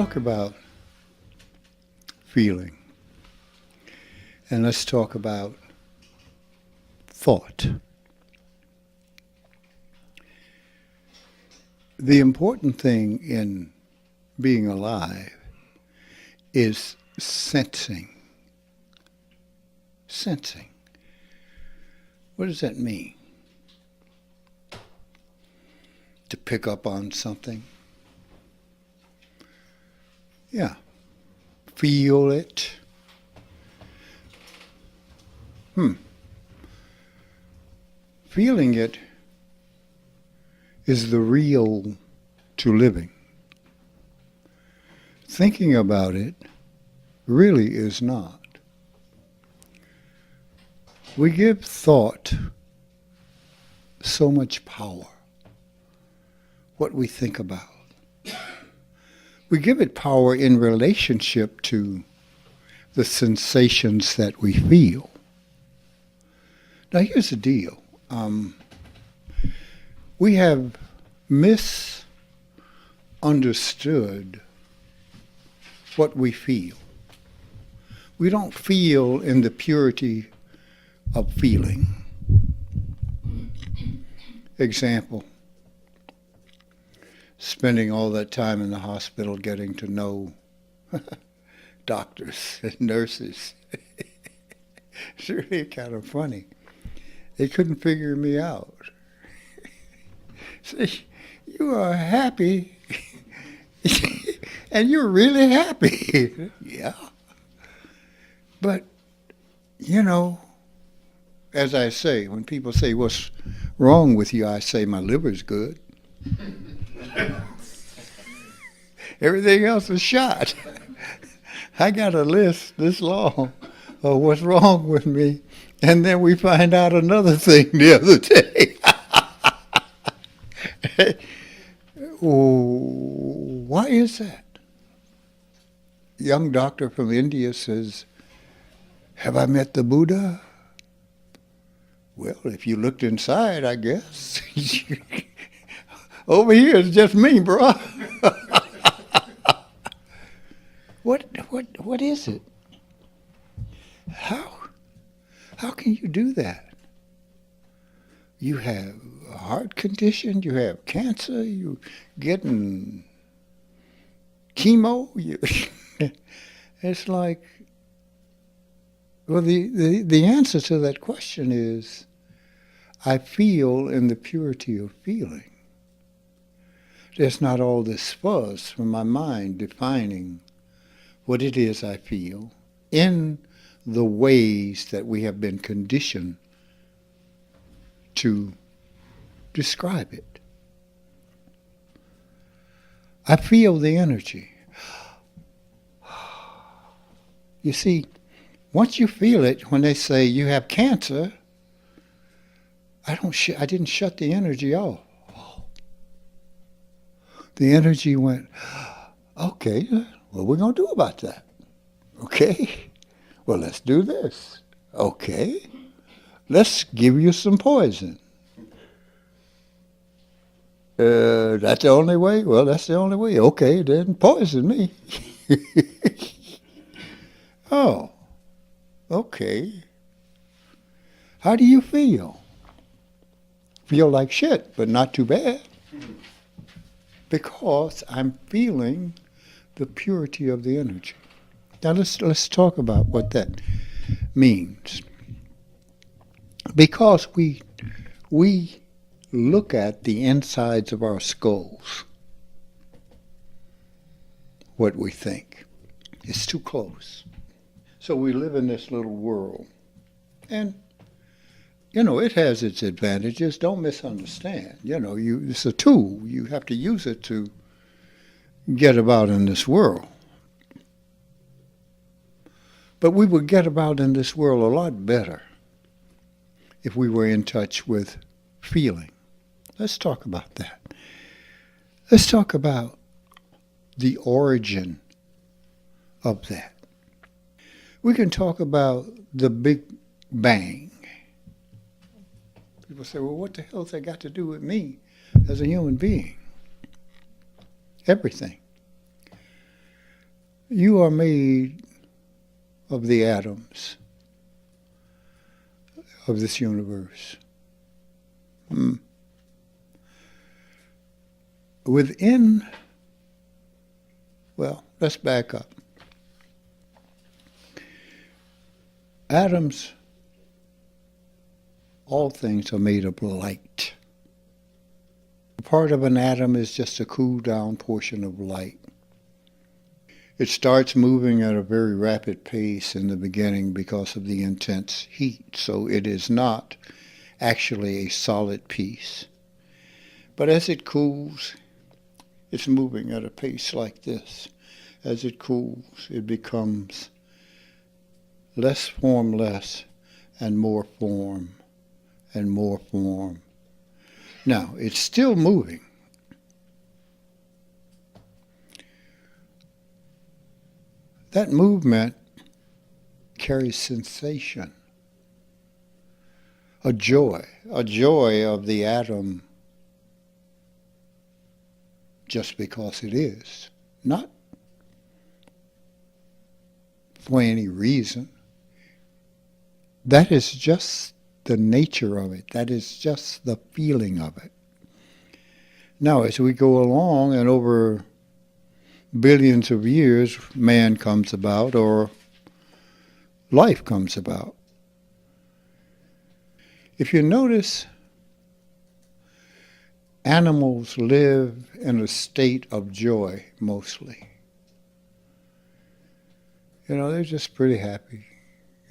talk about feeling, and let's talk about thought. The important thing in being alive is sensing. Sensing. What does that mean? To pick up on something? Yeah. Feel it. Feeling it is the real to living. Thinking about it really is not. We give thought so much power, what we think about. We give it power in relationship to the sensations that we feel. Now here's the deal. We have misunderstood what we feel. We don't feel in the purity of feeling. Example, spending all that time in the hospital getting to know doctors and nurses. It's really kind of funny. They couldn't figure me out. Say, you are happy, and you're really happy. Yeah. But, you know, as I say, when people say, what's wrong with you, I say, my liver's good. Everything else is shot. I got a list this long of what's wrong with me, and then we find out another thing the other day. Why is that? A young doctor from India says, have I met the Buddha? Well, if you looked inside, I guess. Over here it's just me, bro. What is it? How can you do that? You have a heart condition, you have cancer, you getting chemo. It's like, well, the answer to that question is, I feel in the purity of feeling. There's not all this fuzz from my mind defining what it is I feel in the ways that we have been conditioned to describe it. I feel the energy. You see, once you feel it, when they say you have cancer, I didn't shut the energy off. The energy went, okay, what are we going to do about that? Okay, well, let's do this. Okay, let's give you some poison. That's the only way? Well, that's the only way. Okay, then poison me. Oh, okay. How do you feel? Feel like shit, but not too bad. Because I'm feeling the purity of the energy. Now let's talk about what that means. Because we look at the insides of our skulls, what we think. It's too close. So we live in this little world. And, you know, it has its advantages. Don't misunderstand. You know, it's a tool. You have to use it to get about in this world. But we would get about in this world a lot better if we were in touch with feeling. Let's talk about that. Let's talk about the origin of that. We can talk about the Big Bang. People say, well, what the hell has that got to do with me as a human being? Everything. You are made of the atoms of this universe. Within, well, let's back up. Atoms, all things are made of light. Part of an atom is just a cool down portion of light. It starts moving at a very rapid pace in the beginning because of the intense heat, so it is not actually a solid piece. But as it cools, it's moving at a pace like this. As it cools, it becomes less formless and more form and more form. Now, it's still moving. That movement carries sensation, a joy of the atom just because it is, not for any reason. That is just the nature of it. That is just the feeling of it. Now, as we go along and over billions of years, man comes about or life comes about. If you notice, animals live in a state of joy mostly. They're just pretty happy.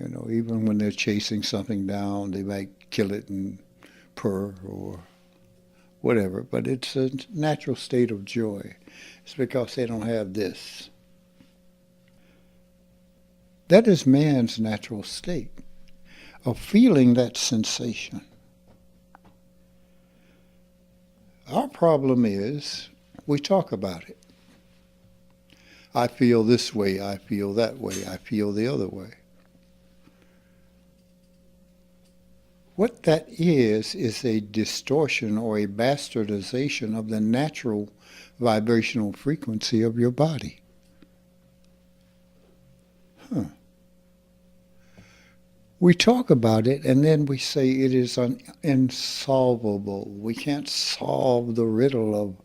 Even when they're chasing something down, they might kill it and purr or whatever, but it's a natural state of joy. It's because they don't have this. That is man's natural state of feeling that sensation. Our problem is we talk about it. I feel this way, I feel that way, I feel the other way. What that is a distortion or a bastardization of the natural vibrational frequency of your body. We talk about it and then we say it is insolvable. We can't solve the riddle of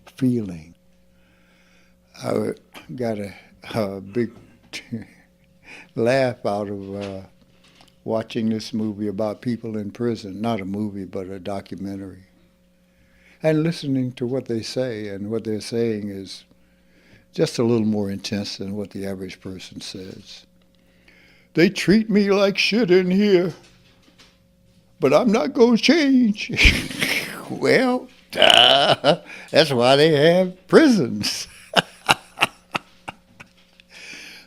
feeling. I got a big laugh out of watching this movie about people in prison. Not a movie, but a documentary. And listening to what they say, and what they're saying is just a little more intense than what the average person says. They treat me like shit in here, but I'm not going to change. Well, that's why they have prisons.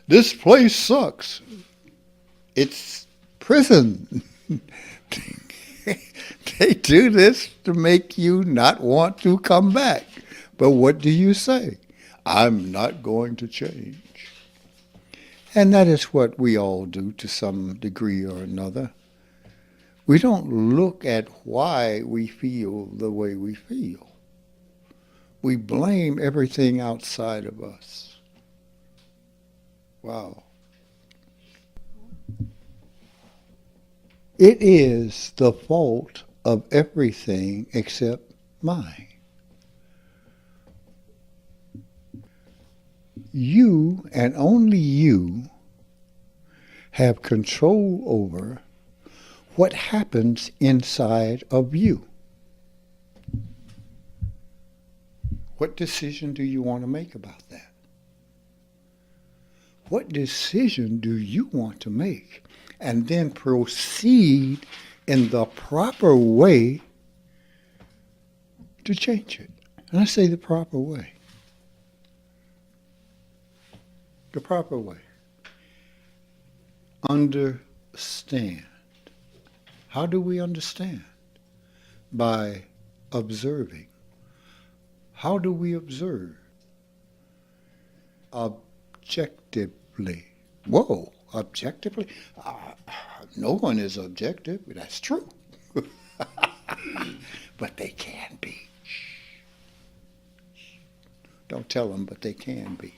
This place sucks. It's prison. They do this to make you not want to come back. But what do you say? I'm not going to change. And that is what we all do to some degree or another. We don't look at why we feel the way we feel. We blame everything outside of us. Wow. It is the fault of everything except mine. You and only you have control over what happens inside of you. What decision do you want to make about that? What decision do you want to make? And then proceed in the proper way to change it. And I say the proper way. The proper way. Understand. How do we understand? By observing. How do we observe? Objectively. Whoa, objectively? No one is objective. That's true. But they can be. Don't tell them, but they can be.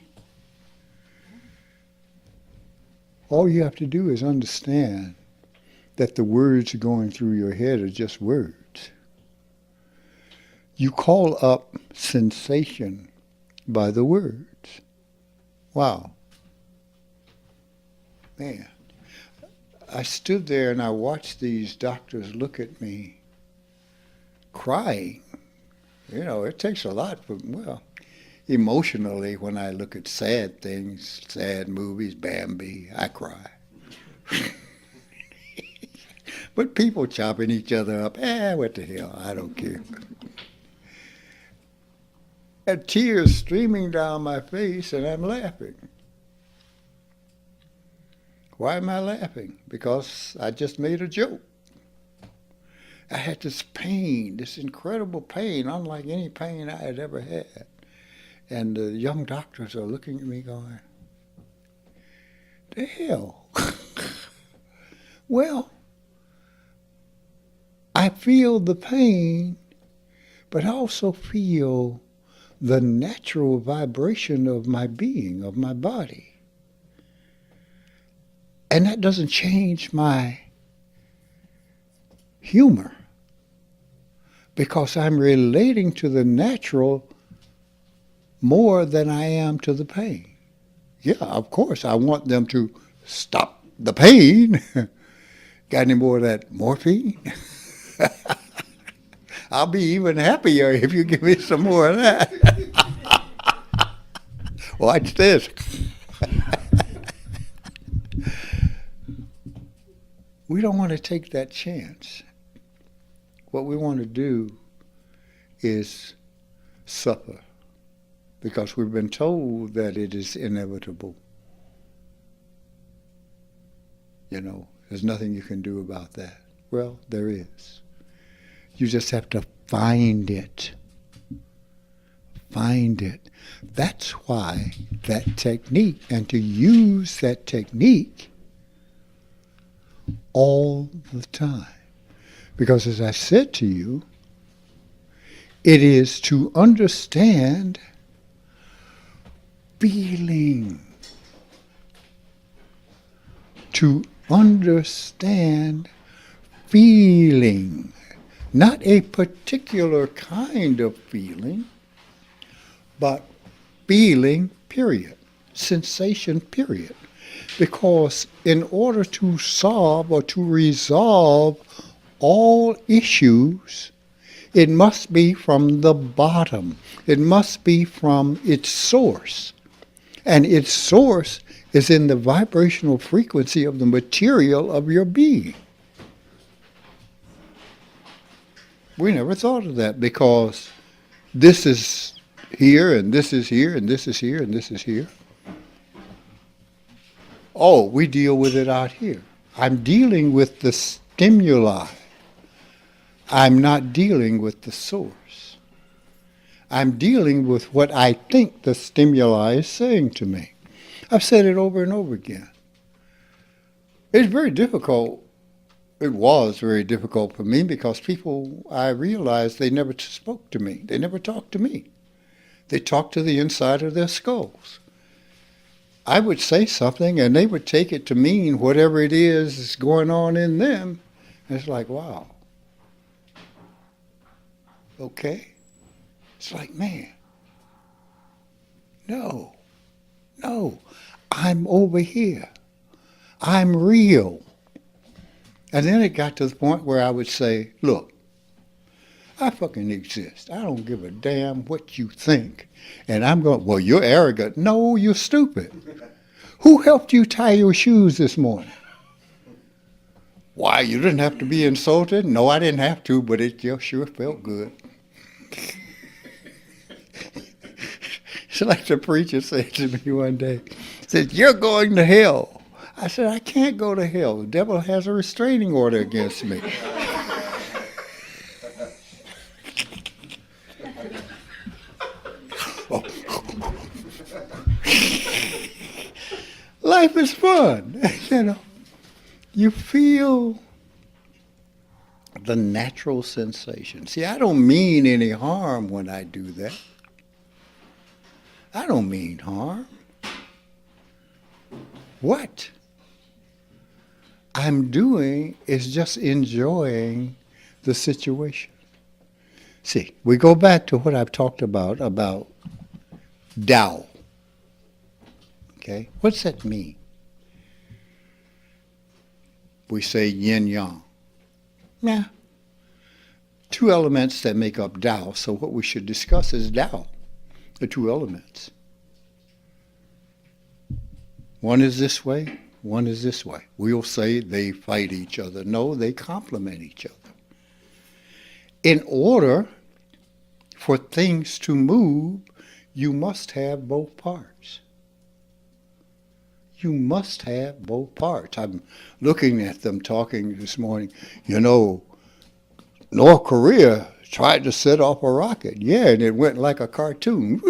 All you have to do is understand that the words going through your head are just words. You call up sensation by the words. Wow. Man. I stood there and I watched these doctors look at me crying. You know, it takes a lot for, well, emotionally when I look at sad things, sad movies, Bambi, I cry. But people chopping each other up, what the hell, I don't care. And tears streaming down my face and I'm laughing. Why am I laughing? Because I just made a joke. I had this pain, this incredible pain, unlike any pain I had ever had. And the young doctors are looking at me going, the hell? Well, I feel the pain, but I also feel the natural vibration of my being, of my body. And that doesn't change my humor because I'm relating to the natural more than I am to the pain. Yeah, of course, I want them to stop the pain. Got any more of that morphine? I'll be even happier if you give me some more of that. Watch this. We don't want to take that chance. What we want to do is suffer because we've been told that it is inevitable. You know, there's nothing you can do about that. Well, there is. You just have to find it. Find it. That's why that technique, and to use that technique all the time. Because as I said to you, it is to understand feeling. To understand feeling. Not a particular kind of feeling, but feeling, period. Sensation, period. Because in order to solve or to resolve all issues, it must be from the bottom. It must be from its source. And its source is in the vibrational frequency of the material of your being. We never thought of that because this is here and this is here and this is here and this is here. Oh, we deal with it out here. I'm dealing with the stimuli. I'm not dealing with the source. I'm dealing with what I think the stimuli is saying to me. I've said it over and over again. It's very difficult. It was very difficult for me because people, I realized they never spoke to me. They never talked to me. They talked to the inside of their skulls. I would say something and they would take it to mean whatever it is going on in them. And it's like, wow. Okay. It's like, man, no, I'm over here. I'm real. And then it got to the point where I would say, look, I fucking exist. I don't give a damn what you think. And I'm going, well, you're arrogant. No, you're stupid. Who helped you tie your shoes this morning? Why, you didn't have to be insulted? No, I didn't have to, but it just sure felt good. It's like the preacher said to me one day. He said, you're going to hell. I said, I can't go to hell. The devil has a restraining order against me. Oh. Life is fun, you know. You feel the natural sensation. See, I don't mean any harm when I do that. I don't mean harm. What? I'm doing is just enjoying the situation. See, we go back to what I've talked about Tao. Okay? What's that mean? We say yin yang. Yeah. Two elements that make up Tao. So what we should discuss is Tao, the two elements. One is this way, one is this way. We'll say they fight each other. No, they complement each other. In order for things to move, you must have both parts. You must have both parts. I'm looking at them talking this morning. You know, North Korea tried to set off a rocket. Yeah, and it went like a cartoon.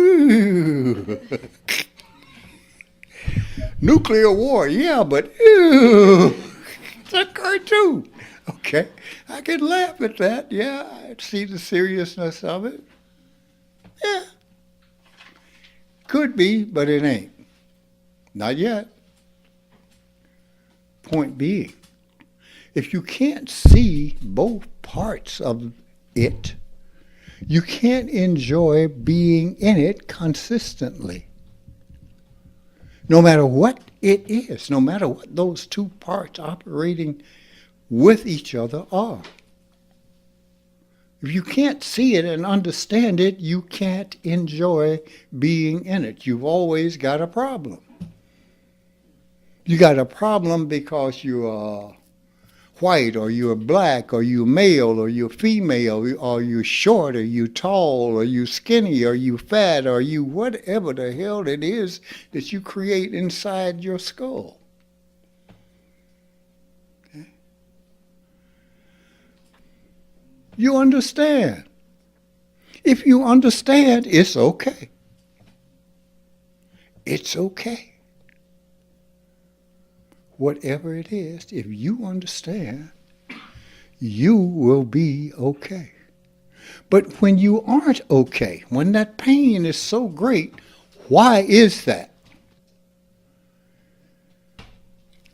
Nuclear war, yeah, but it's a cartoon. Okay, I can laugh at that. Yeah, I see the seriousness of it. Yeah, could be, but it ain't. Not yet. Point being, if you can't see both parts of it, you can't enjoy being in it consistently. No matter what it is, no matter what those two parts operating with each other are. If you can't see it and understand it, you can't enjoy being in it. You've always got a problem. You got a problem because you are white, or you're black, or you're male, or you're female, or you're short, or you're tall, or you're skinny, or you fat, or you whatever the hell it is that you create inside your skull. Okay? You understand. If you understand, it's okay. It's okay. Whatever it is, if you understand, you will be okay. But when you aren't okay, when that pain is so great, why is that?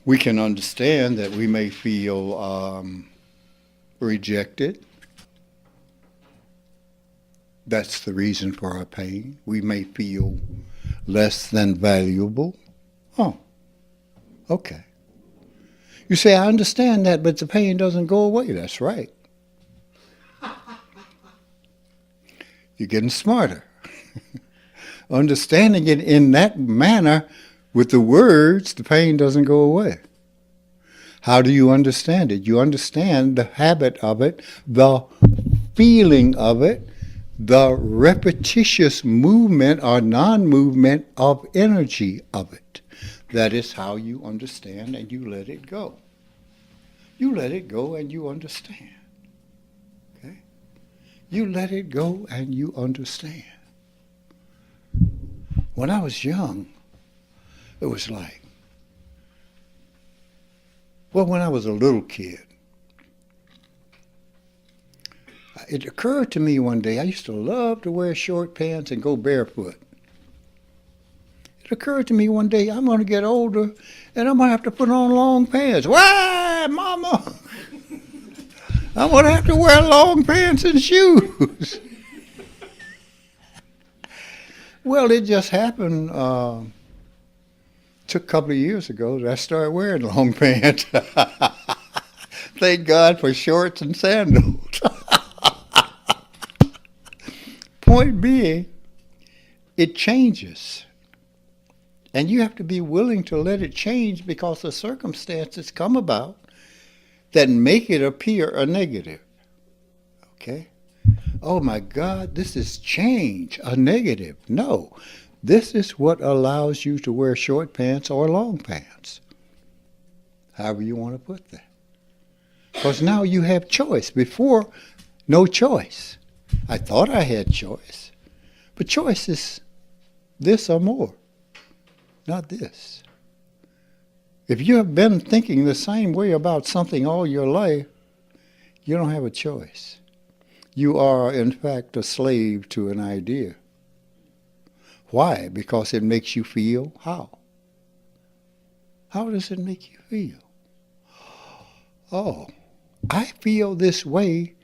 We can understand that we may feel rejected. That's the reason for our pain. We may feel less than valuable. Oh, okay. You say, I understand that, but the pain doesn't go away. That's right. You're getting smarter. Understanding it in that manner with the words, the pain doesn't go away. How do you understand it? You understand the habit of it, the feeling of it, the repetitious movement or non-movement of energy of it. That is how you understand, and you let it go. You let it go and you understand. Okay? You let it go and you understand. When I was young, it was like, when I was a little kid, it occurred to me one day, I used to love to wear short pants and go barefoot. It occurred to me one day, I'm going to get older and I'm going to have to put on long pants. Why, Mama? I'm going to have to wear long pants and shoes. Well, it just happened, took a couple of years ago that I started wearing long pants. Thank God for shorts and sandals. Point being, it changes. And you have to be willing to let it change because the circumstances come about that make it appear a negative. Okay? Oh my God, this is change, a negative. No, this is what allows you to wear short pants or long pants. However you want to put that. Because now you have choice. Before, no choice. I thought I had choice. But choice is this or more. Not this. If you have been thinking the same way about something all your life, you don't have a choice. You are, in fact, a slave to an idea. Why? Because it makes you feel how? How does it make you feel? oh, I feel this way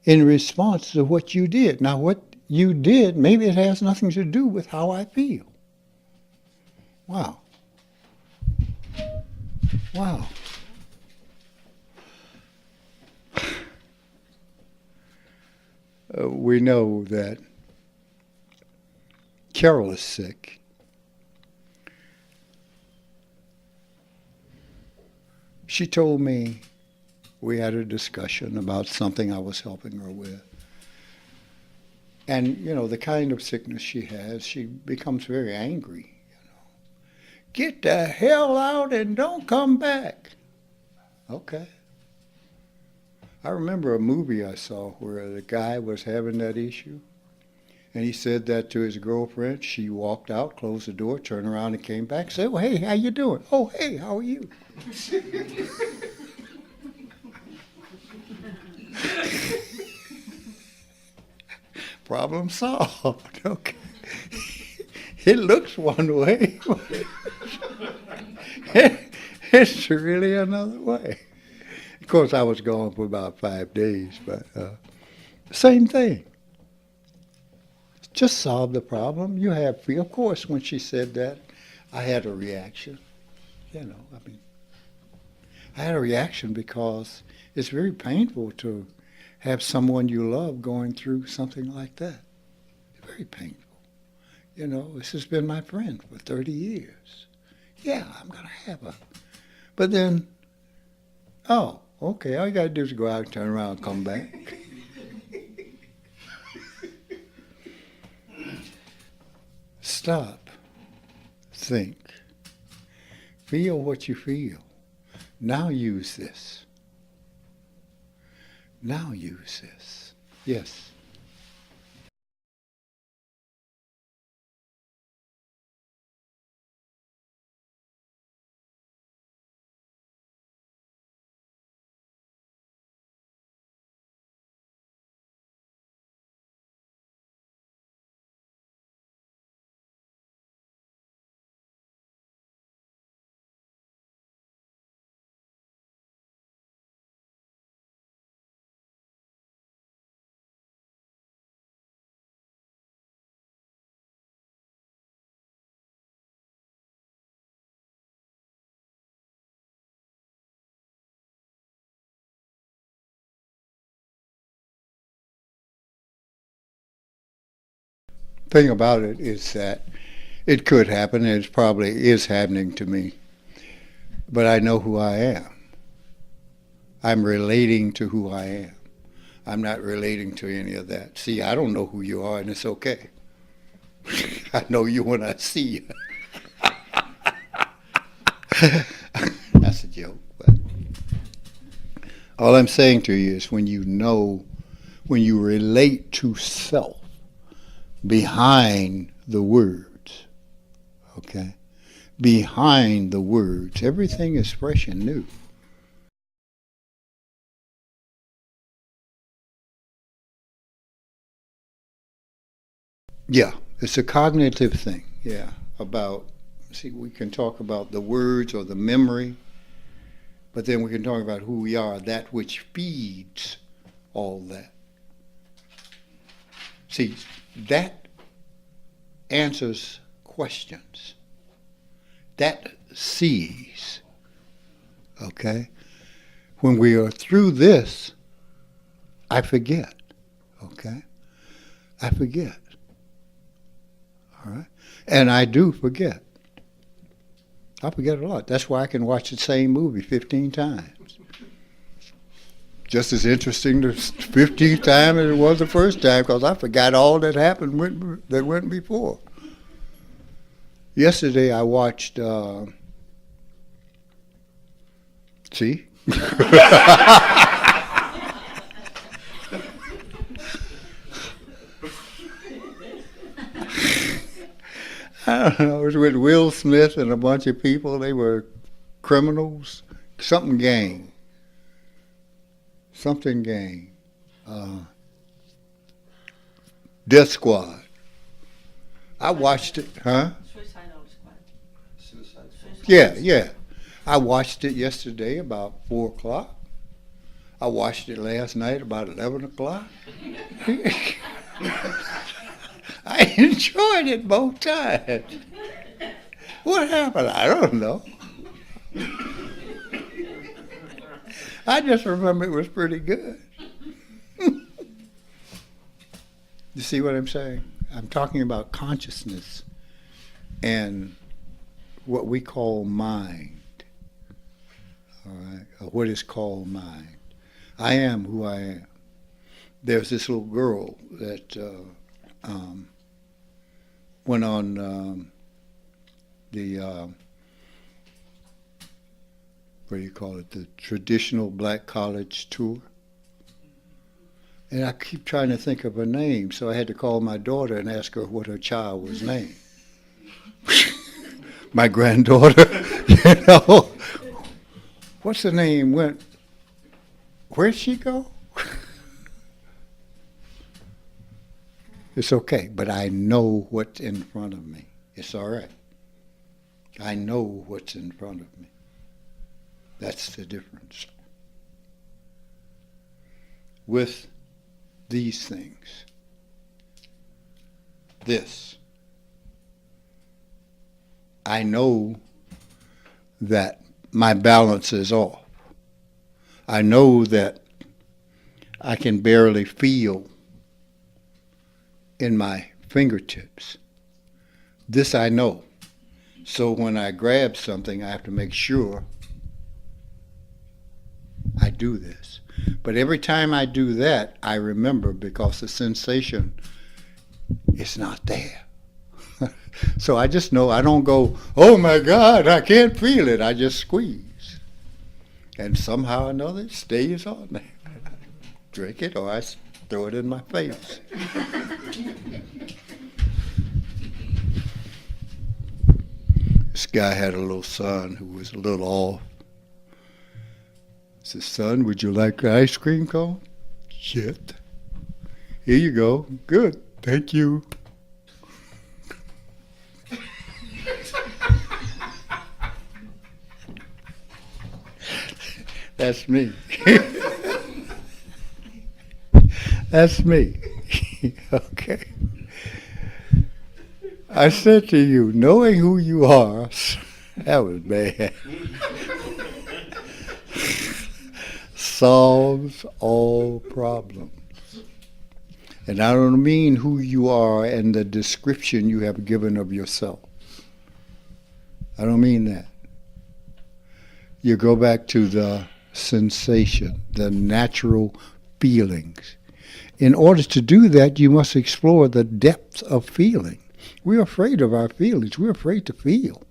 in response to what you did. Now, what you did, maybe it has nothing to do with how I feel. Wow. Wow. We know that Carol is sick. She told me, we had a discussion about something I was helping her with. And, the kind of sickness she has, she becomes very angry. Get the hell out and don't come back. Okay. I remember a movie I saw where the guy was having that issue. And he said that to his girlfriend. She walked out, closed the door, turned around and came back, said, well, hey, how you doing? Oh, hey, how are you? Problem solved. Okay. It looks one way. It's really another way. Of course, I was gone for about 5 days, but same thing. Just solve the problem. You have free. Of course, when she said that, I had a reaction. I had a reaction because it's very painful to have someone you love going through something like that. Very painful. This has been my friend for 30 years. Yeah, I'm going to have her. But then, oh, okay, all you got to do is go out and turn around and come back. Stop. Think. Feel what you feel. Now use this. Now use this. Yes. Thing about it is that it could happen, and it probably is happening to me. But I know who I am. I'm relating to who I am. I'm not relating to any of that. See, I don't know who you are, and it's okay. I know you when I see you. That's a joke. But all I'm saying to you is when you relate to self behind the words, okay? Behind the words, everything is fresh and new. Yeah, it's a cognitive thing, yeah, we can talk about the words or the memory, but then we can talk about who we are, that which feeds all that. See, that answers questions. That sees, okay? When we are through this, I forget, okay? I forget. All right? And I do forget. I forget a lot. That's why I can watch the same movie 15 times. Just as interesting the 15th time as it was the first time, because I forgot all that happened that went before. Yesterday I watched, see? I don't know, it was with Will Smith and a bunch of people. They were criminals. Something gang. Death Squad. I watched it, huh? Suicidal Squad. Yeah. I watched it yesterday about 4 o'clock. I watched it last night about 11 o'clock. I enjoyed it both times. What happened? I don't know. I just remember it was pretty good. You see what I'm saying? I'm talking about consciousness and what we call mind. All right, or what is called mind. I am who I am. There's this little girl that went on the what do you call it? The traditional black college tour. And I keep trying to think of her name, so I had to call my daughter and ask her what her child was named. My granddaughter, what's her name? Where'd she go? It's okay, but I know what's in front of me. It's all right. I know what's in front of me. That's the difference. With these things, this, I know that my balance is off. I know that I can barely feel in my fingertips. This I know. So when I grab something, I have to make sure I do this. But every time I do that, I remember, because the sensation is not there. So I just know. I don't go, oh my God, I can't feel it. I just squeeze. And somehow or another it stays on there. Drink it or I throw it in my face. This guy had a little son who was a little off. He said, son, would you like an ice cream cone? Shit. Here you go. Good. Thank you. That's me. That's me. Okay. I said to you, knowing who you are, that was bad. Solves all problems. And I don't mean who you are and the description you have given of yourself. I don't mean that. You go back to the sensation, the natural feelings. In order to do that, you must explore the depths of feeling. We're afraid of our feelings. We're afraid to feel.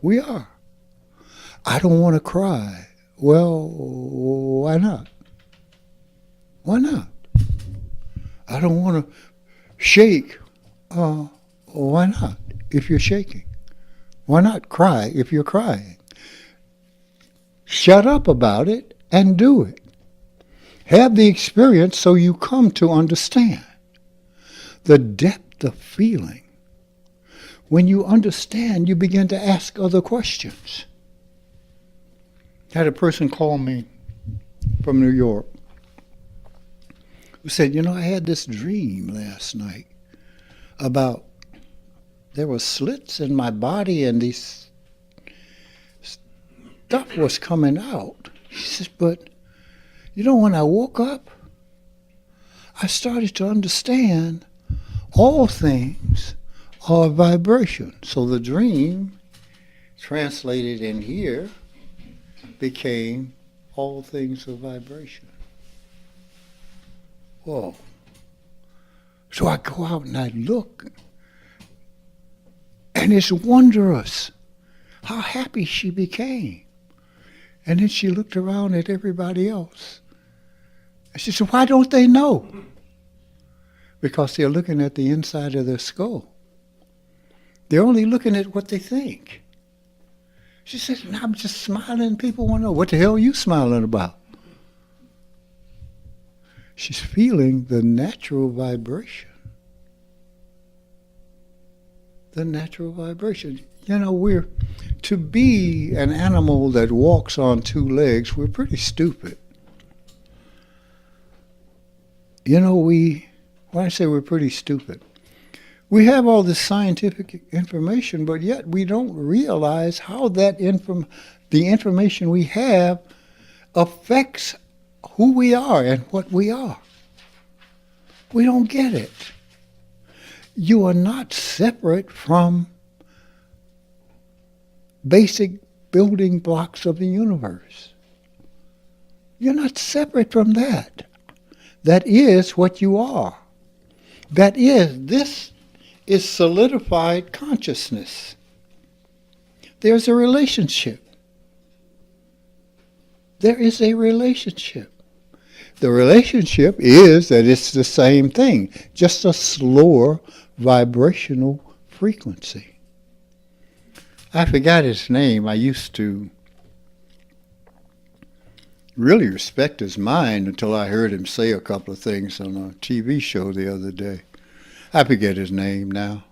We are. I don't want to cry. Well, why not? Why not? I don't want to shake. Why not, if you're shaking? Why not cry if you're crying? Shut up about it and do it. Have the experience so you come to understand the depth of feeling. When you understand, you begin to ask other questions. I had a person call me from New York who said, I had this dream last night about there were slits in my body and these stuff was coming out. She said, but when I woke up, I started to understand all things are vibration. So the dream translated in here became all things are vibration. Whoa. So I go out and I look, and it's wondrous how happy she became. And then she looked around at everybody else. And she said, why don't they know? Because they're looking at the inside of their skull. They're only looking at what they think. She said, I'm just smiling. People want to know, what the hell are you smiling about? She's feeling the natural vibration. The natural vibration. To to be an animal that walks on two legs, we're pretty stupid. You know, when I say we're pretty stupid, we have all this scientific information, but yet we don't realize how the information we have affects who we are and what we are. We don't get it. You are not separate from basic building blocks of the universe. You're not separate from that. That is what you are. This is solidified consciousness. There's a relationship. There is a relationship. The relationship is that it's the same thing, just a slower vibrational frequency. I forgot his name. I used to really respect his mind until I heard him say a couple of things on a TV show the other day. I forget his name now.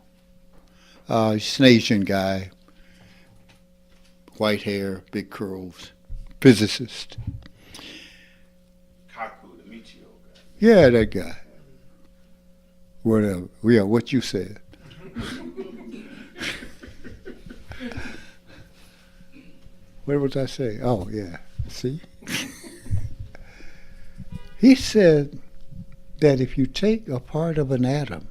He's an Asian guy, white hair, big curls, physicist. Yeah, that guy. Whatever. Yeah, what you said. What was I saying? Oh, yeah. See? He said that if you take a part of an atom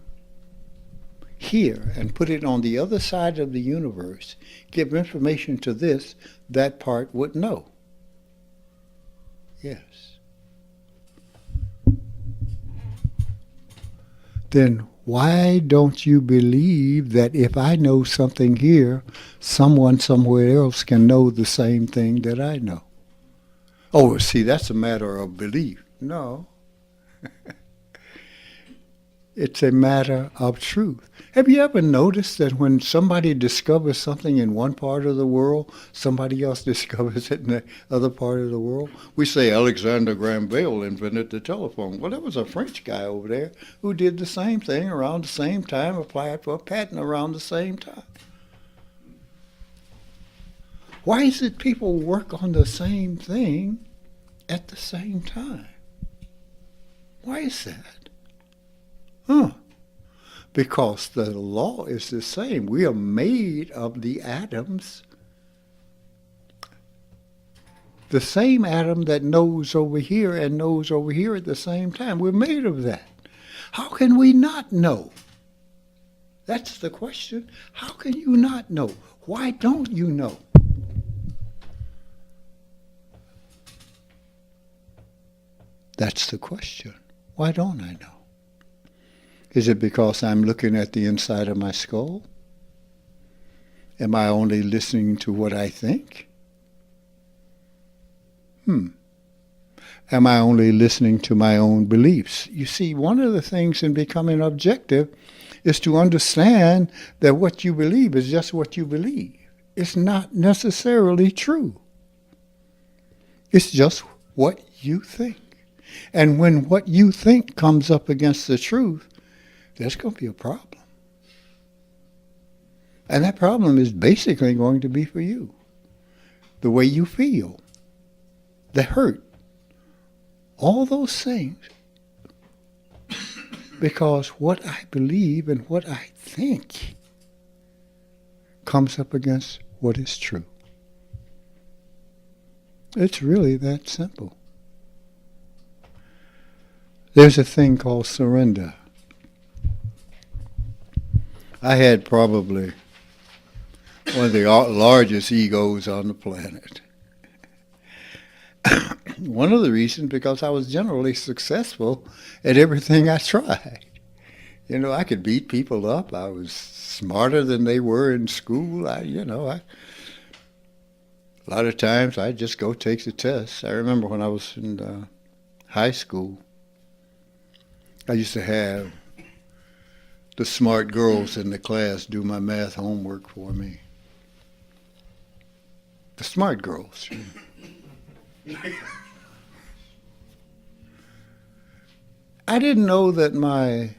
here and put it on the other side of the universe, give information to this, that part would know. Yes. Then why don't you believe that if I know something here, someone somewhere else can know the same thing that I know? Oh, see, that's a matter of belief. No. It's a matter of truth. Have you ever noticed that when somebody discovers something in one part of the world, somebody else discovers it in the other part of the world? We say Alexander Graham Bell invented the telephone. Well, there was a French guy over there who did the same thing around the same time, applied for a patent around the same time. Why is it people work on the same thing at the same time? Why is that? Because the law is the same. We are made of the atoms. The same atom that knows over here and knows over here at the same time. We're made of that. How can we not know? That's the question. How can you not know? Why don't you know? That's the question. Why don't I know? Is it because I'm looking at the inside of my skull? Am I only listening to what I think? Am I only listening to my own beliefs? You see, one of the things in becoming objective is to understand that what you believe is just what you believe. It's not necessarily true. It's just what you think. And when what you think comes up against the truth, there's going to be a problem. And that problem is basically going to be for you. The way you feel, the hurt, all those things. Because what I believe and what I think comes up against what is true. It's really that simple. There's a thing called surrender. I had probably one of the largest egos on the planet. One of the reasons because I was generally successful at everything I tried. You know, I could beat people up. I was smarter than they were in school. A lot of times I'd just go take the test. I remember when I was in high school, I used to have the smart girls in the class do my math homework for me. The smart girls. I didn't know that my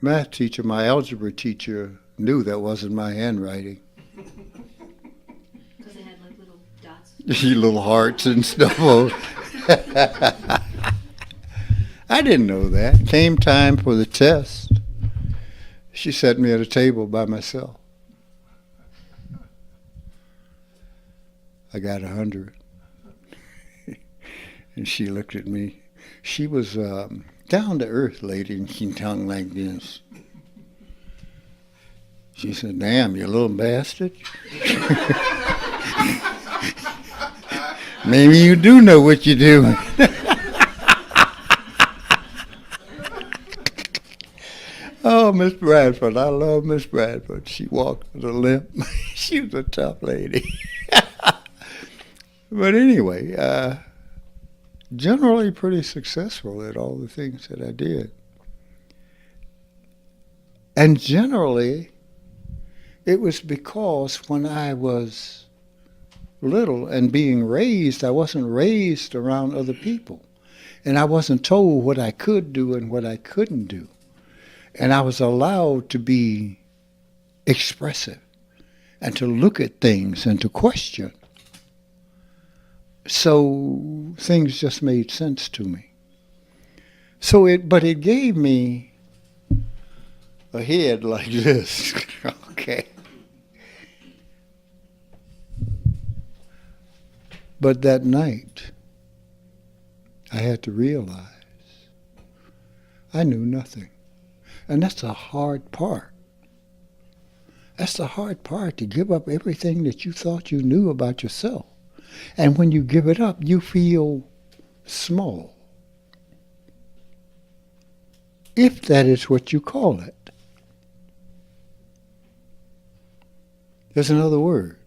math teacher, my algebra teacher, knew that wasn't my handwriting. You little hearts and stuff. I didn't know that. Came time for the test. She set me at a table by myself. I got 100. And she looked at me. She was down-to-earth lady, and she tongue like this. She said, "Damn, you little bastard." Maybe you do know what you're doing. Oh, Miss Bradford. I love Miss Bradford. She walked with a limp. She was a tough lady. But anyway, generally pretty successful at all the things that I did. And generally, it was because when I was little and being raised, I wasn't raised around other people. And I wasn't told what I could do and what I couldn't do. And I was allowed to be expressive and to look at things and to question. So things just made sense to me. But it gave me a head like this. Okay. But that night, I had to realize I knew nothing. And that's the hard part. That's the hard part, to give up everything that you thought you knew about yourself. And when you give it up, you feel small. If that is what you call it. There's another word.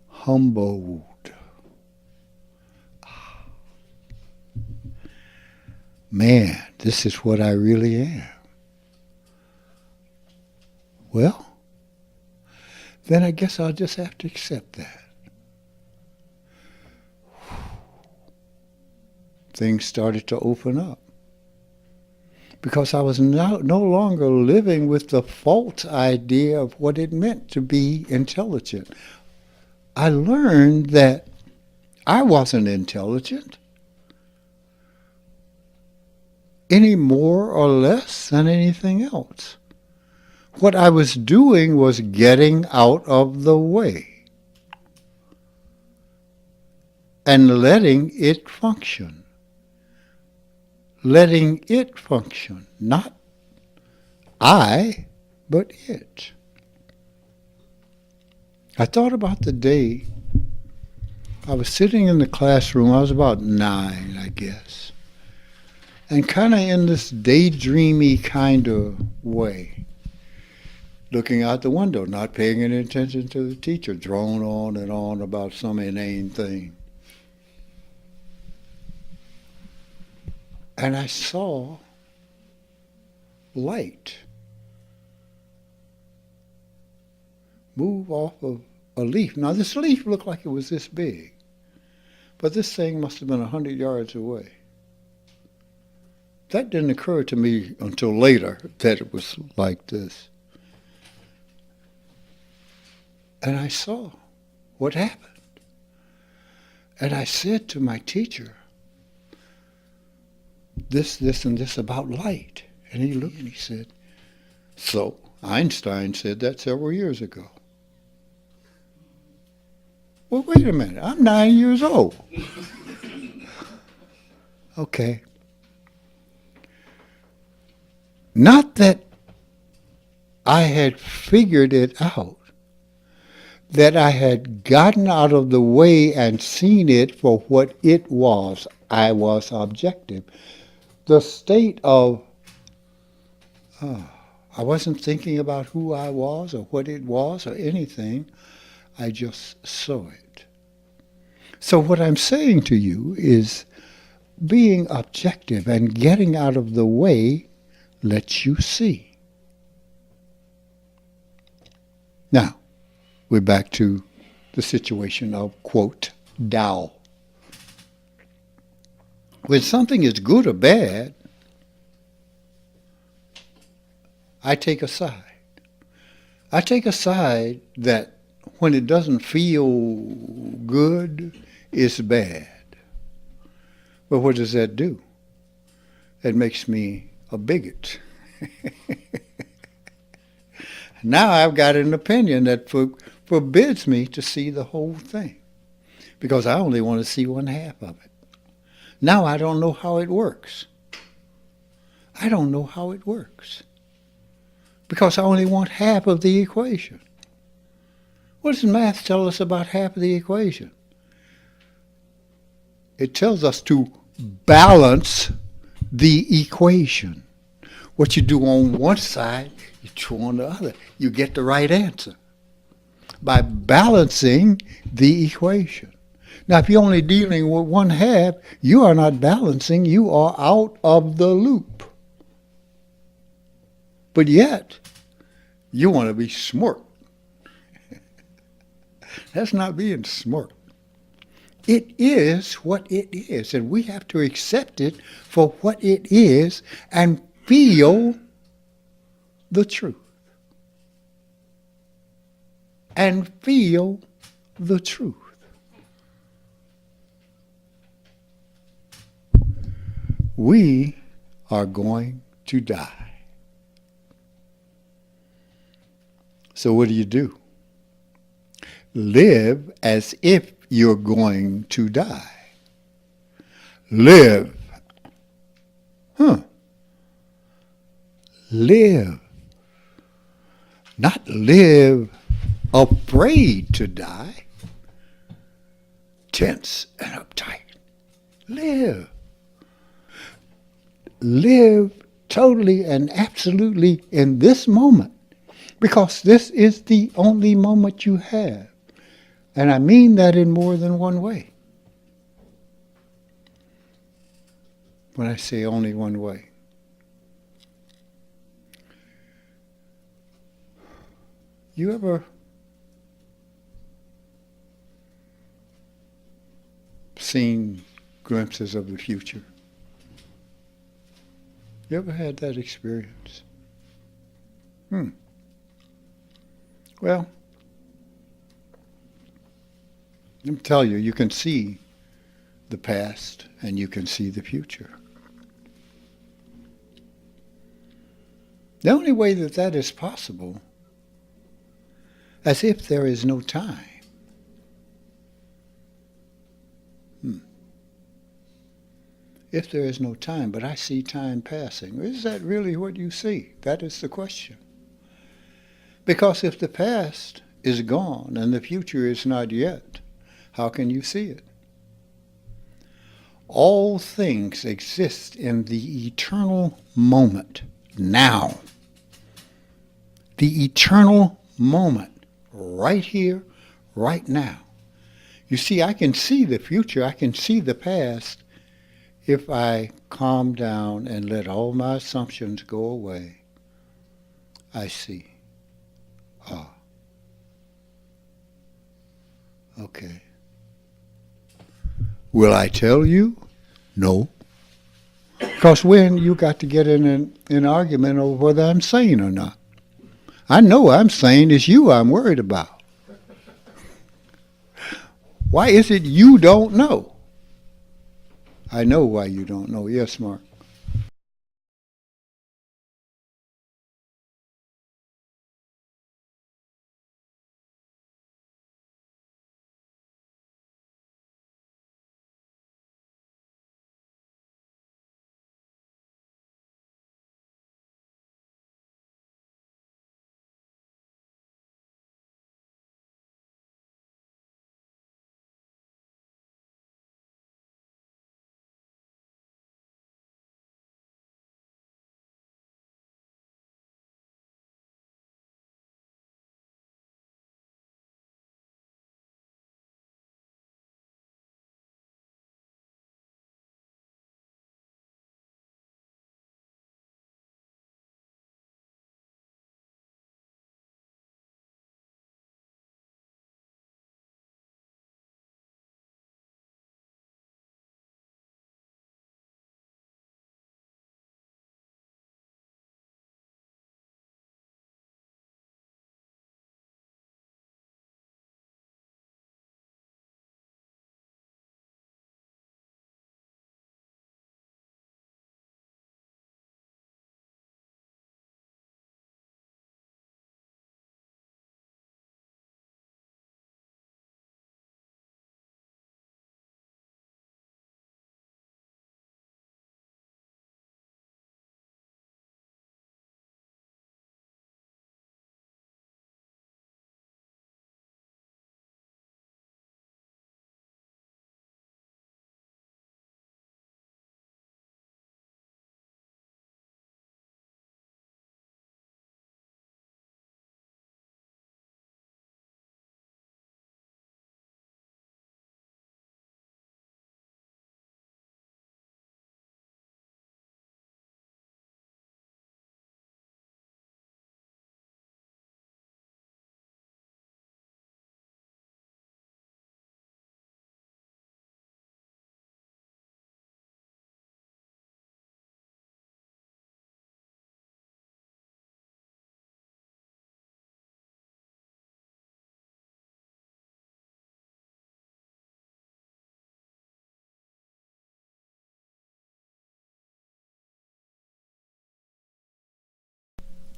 Humbled. Man, this is what I really am. Well, then I guess I'll just have to accept that. Things started to open up. Because I was no longer living with the false idea of what it meant to be intelligent. I learned that I wasn't intelligent any more or less than anything else. What I was doing was getting out of the way and letting it function. Letting it function. Not I, but it. I thought about the day I was sitting in the classroom. I was about 9, I guess. And kind of in this daydreamy kind of way. Looking out the window, not paying any attention to the teacher, drone on and on about some inane thing. And I saw light move off of a leaf. Now this leaf looked like it was this big, but this thing must have been 100 yards away. That didn't occur to me until later that it was like this. And I saw what happened. And I said to my teacher, this, and this about light. And he looked and he said, "So, Einstein said that several years ago." Well, wait a minute. I'm 9 years old. Okay. Not that I had figured it out, that I had gotten out of the way and seen it for what it was. I was objective. The state of, I wasn't thinking about who I was or what it was or anything. I just saw it. So what I'm saying to you is being objective and getting out of the way lets you see. Now, we're back to the situation of, quote, Tao. When something is good or bad, I take a side. I take a side that when it doesn't feel good, it's bad. But what does that do? It makes me a bigot. Now I've got an opinion that forbids me to see the whole thing because I only want to see one half of it. Now I don't know how it works. I don't know how it works because I only want half of the equation. What does math tell us about half of the equation? It tells us to balance the equation. What you do on one side, you do on the other. You get the right answer by balancing the equation. Now, if you're only dealing with one half, you are not balancing. You are out of the loop. But yet, you want to be smart. That's not being smart. It is what it is, and we have to accept it for what it is and feel the truth. And feel the truth. We are going to die. So what do? Live as if you're going to die. Live. Live. Not live afraid to die. Tense and uptight. Live. Live totally and absolutely in this moment, because this is the only moment you have. And I mean that in more than one way. When I say only one way. You ever seen glimpses of the future? You ever had that experience? Well, let me tell you, you can see the past and you can see the future. The only way that that is possible, as if there is no time. If there is no time, but I see time passing. Is that really what you see? That is the question. Because if the past is gone and the future is not yet, how can you see it? All things exist in the eternal moment, now. The eternal moment, right here, right now. You see, I can see the future, I can see the past, if I calm down and let all my assumptions go away. I see. Okay. Will I tell you? No. Because when you got to get in an argument over whether I'm sane or not. I know I'm sane. It's you I'm worried about. Why is it you don't know? I know why you don't know. Yes, Mark.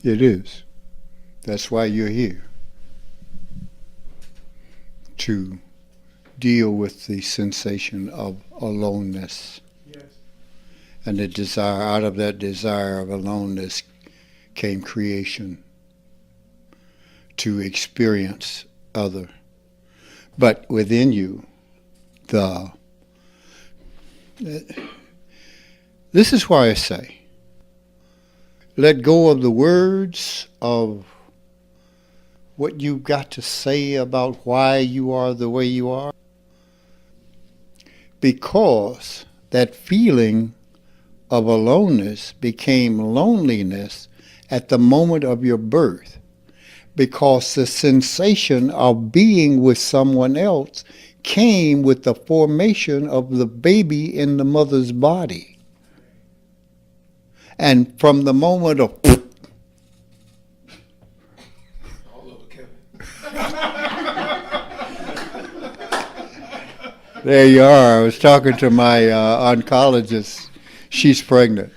It is. That's why you're here. To deal with the sensation of aloneness. Yes. And the desire, out of that desire of aloneness came creation to experience other. But within you, this is why I say, let go of the words of what you've got to say about why you are the way you are, because that feeling of aloneness became loneliness at the moment of your birth, because the sensation of being with someone else came with the formation of the baby in the mother's body. And from the moment of there you are. I was talking to my oncologist. She's pregnant.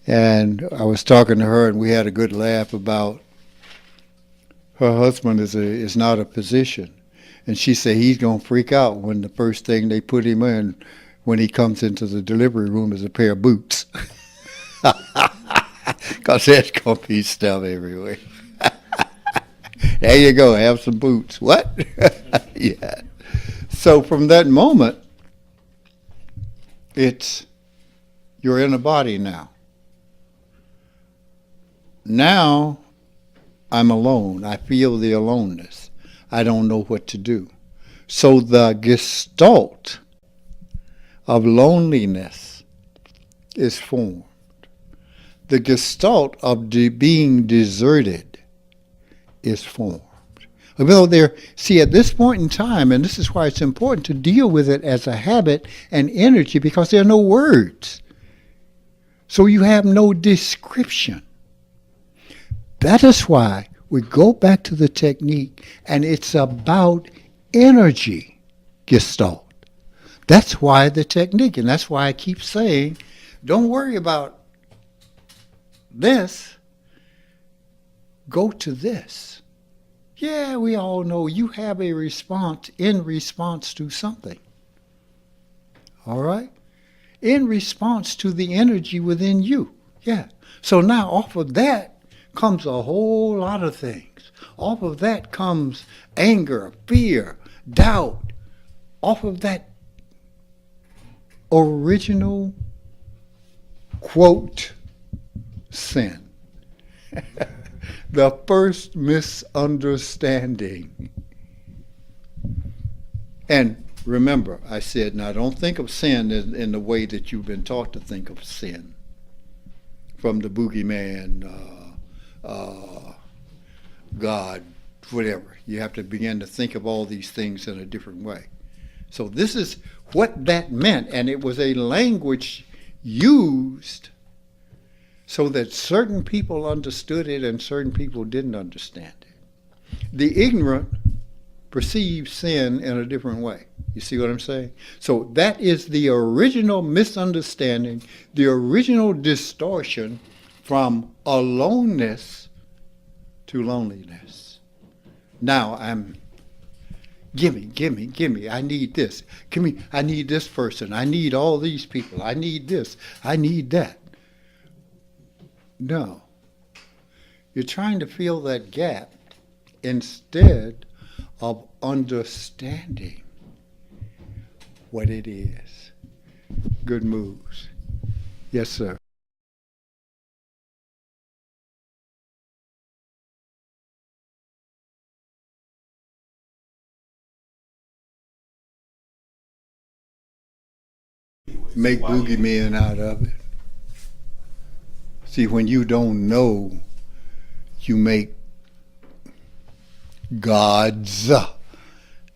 And I was talking to her, and we had a good laugh about her husband is not a physician. And she said he's going to freak out when the first thing they put him in when he comes into the delivery room is a pair of boots. Because there's going to be stuff everywhere. There you go, have some boots. What? Yeah. So from that moment, you're in a body now. Now I'm alone. I feel the aloneness. I don't know what to do. So the gestalt of loneliness is formed. The gestalt of being deserted is formed. Well, see, at this point in time, and this is why it's important to deal with it as a habit and energy, because there are no words. So you have no description. That is why we go back to the technique, and it's about energy gestalt. That's why the technique, and that's why I keep saying, don't worry about this. Go to this. Yeah, we all know you have a response in response to something. All right? In response to the energy within you. Yeah. So now off of that comes a whole lot of things. Off of that comes anger, fear, doubt. Off of that original, quote, sin. The first misunderstanding. And remember, I said, now don't think of sin in the way that you've been taught to think of sin. From the boogeyman, God, whatever. You have to begin to think of all these things in a different way. So this is what that meant, and it was a language used so that certain people understood it and certain people didn't understand it. The ignorant perceive sin in a different way. You see what I'm saying? So that is the original misunderstanding, the original distortion from aloneness to loneliness. Now I'm, gimme. I need this. I need this person. I need all these people. I need this. I need that. No. You're trying to fill that gap instead of understanding what it is. Good moves. Yes, sir. Make boogeymen out of it. See, when you don't know, you make gods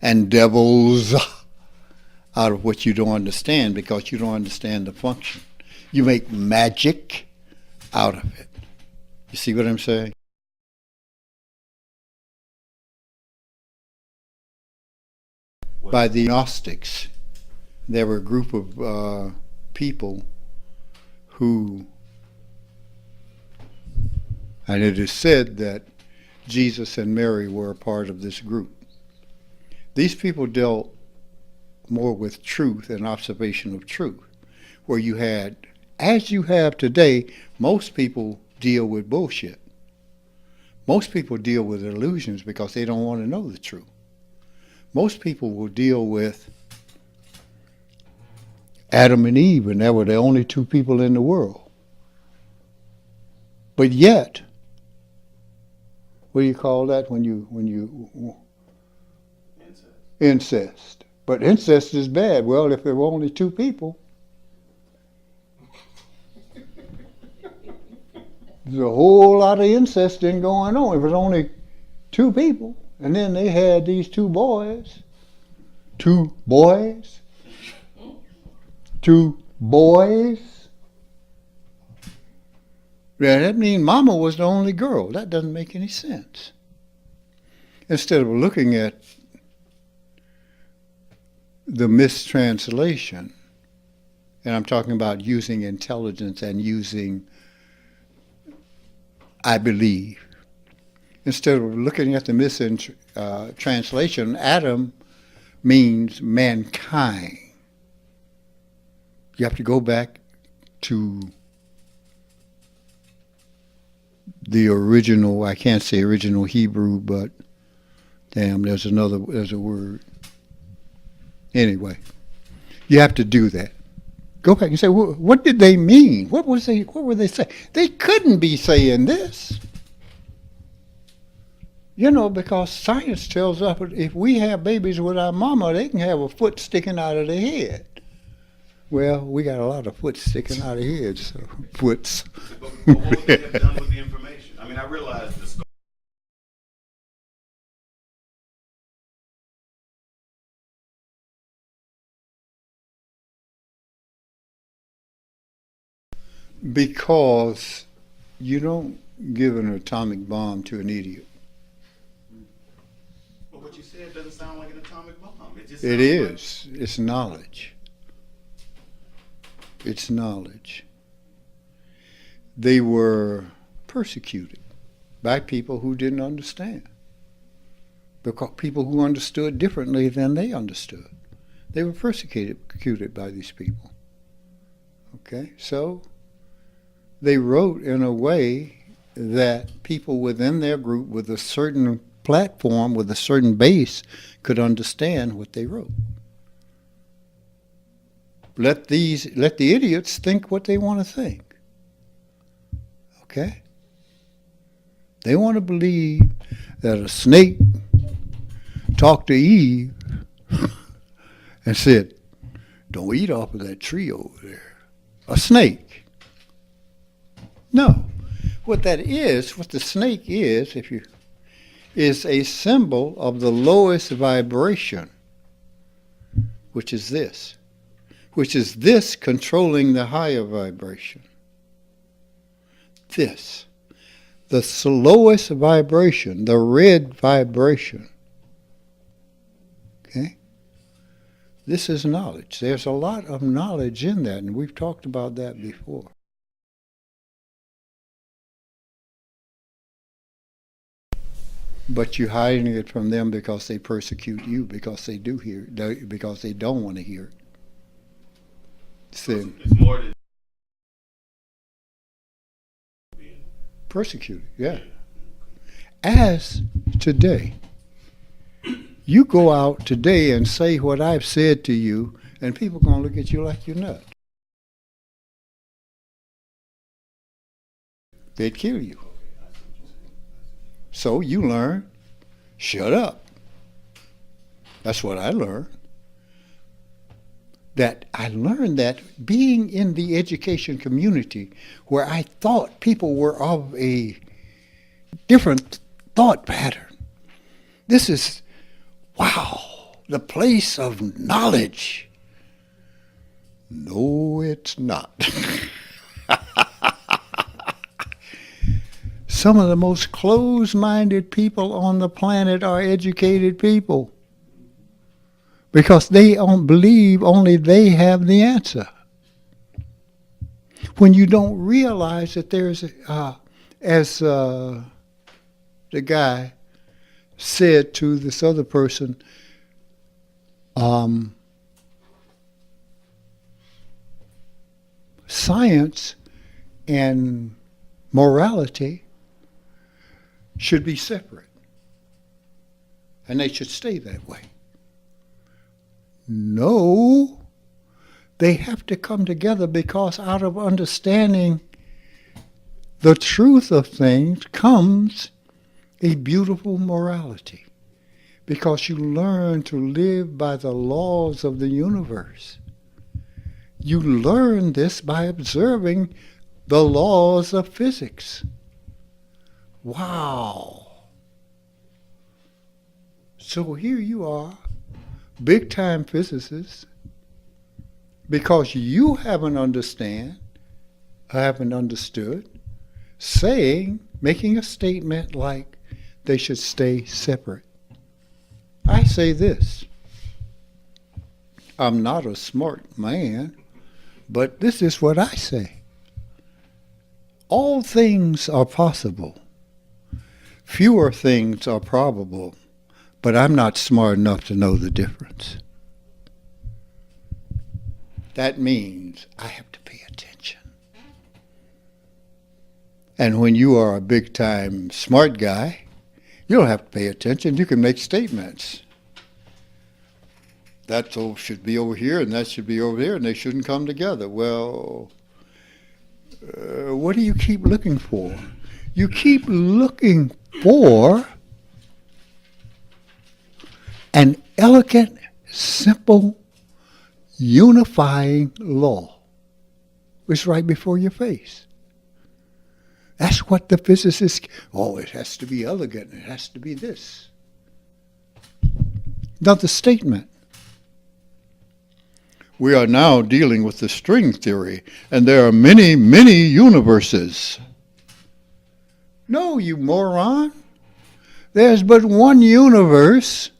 and devils out of what you don't understand because you don't understand the function. You make magic out of it. You see what I'm saying? By the Gnostics, there were a group of people who And it is said that Jesus and Mary were a part of this group. These people dealt more with truth and observation of truth, where you had, as you have today, most people deal with bullshit. Most people deal with illusions because they don't want to know the truth. Most people will deal with Adam and Eve, and they were the only two people in the world. But yet, what do you call that when you incest. But incest is bad. Well, if there were only two people, there's a whole lot of incesting going on. If there's only two people, and then they had these two boys. Yeah, that means Mama was the only girl. That doesn't make any sense. Instead of looking at the mistranslation, and I'm talking about using intelligence and using I believe. Instead of looking at the mistranslation, Adam means mankind. You have to go back to the original, I can't say original Hebrew, but damn, there's a word. Anyway, you have to do that. Go back and say, well, what did they mean? What were they saying? They couldn't be saying this. You know, because science tells us if we have babies with our mama, they can have a foot sticking out of their head. Well, we got a lot of foot sticking out of heads, so foots. But what would they have done with the information? I mean, I realize the story. Because you don't give an atomic bomb to an idiot. But what you said doesn't sound like an atomic bomb. It is. It's knowledge. It's knowledge. They were persecuted by people who didn't understand. Because people who understood differently than they understood. They were persecuted by these people. Okay? So they wrote in a way that people within their group with a certain platform, with a certain base, could understand what they wrote. Let the idiots think what they want to think. Okay? They want to believe that a snake talked to Eve and said, "Don't eat off of that tree over there." A snake. No. What the snake is, is a symbol of the lowest vibration, which is this controlling the higher vibration. This. The lowest vibration, the red vibration. Okay? This is knowledge. There's a lot of knowledge in that, and we've talked about that before. But you're hiding it from them because they persecute you, because they do hear it, because they don't want to hear it. It's more than persecuted, yeah. As today, you go out today and say what I've said to you, and people are going to look at you like you're nuts. They'd kill you. So you learn, shut up. That's what I learned. I learned that being in the education community where I thought people were of a different thought pattern. This is, wow, the place of knowledge. No, it's not. Some of the most closed-minded people on the planet are educated people because they don't believe only they have the answer. When you don't realize that there's as the guy said to this other person, science and morality should be separate, and they should stay that way. No, they have to come together, because out of understanding the truth of things comes a beautiful morality, because you learn to live by the laws of the universe. You learn this by observing the laws of physics. Wow. So here you are, big-time physicists, because you haven't understood, making a statement like they should stay separate. I say this. I'm not a smart man, but this is what I say. All things are possible. Fewer things are probable, but I'm not smart enough to know the difference. That means I have to pay attention. And when you are a big-time smart guy, you don't have to pay attention. You can make statements. That should be over here, and that should be over there, and they shouldn't come together. Well, what do you keep looking for? You keep looking for an elegant, simple, unifying law. It's right before your face. That's what the physicists, it has to be elegant, it has to be this. Another statement. We are now dealing with the string theory, and there are many, many universes. No, you moron. There's but one universe.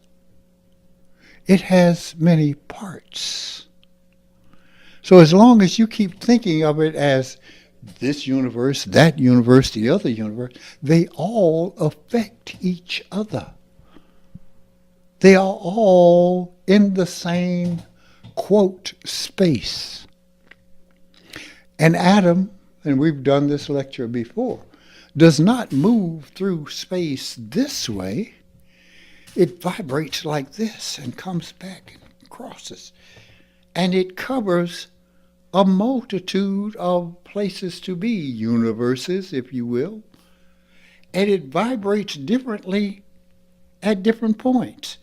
It has many parts. So as long as you keep thinking of it as this universe, that universe, the other universe, they all affect each other. They are all in the same, quote, space. An atom, and we've done this lecture before, does not move through space this way. It vibrates like this and comes back and crosses. And it covers a multitude of places to be, universes, if you will. And it vibrates differently at different points.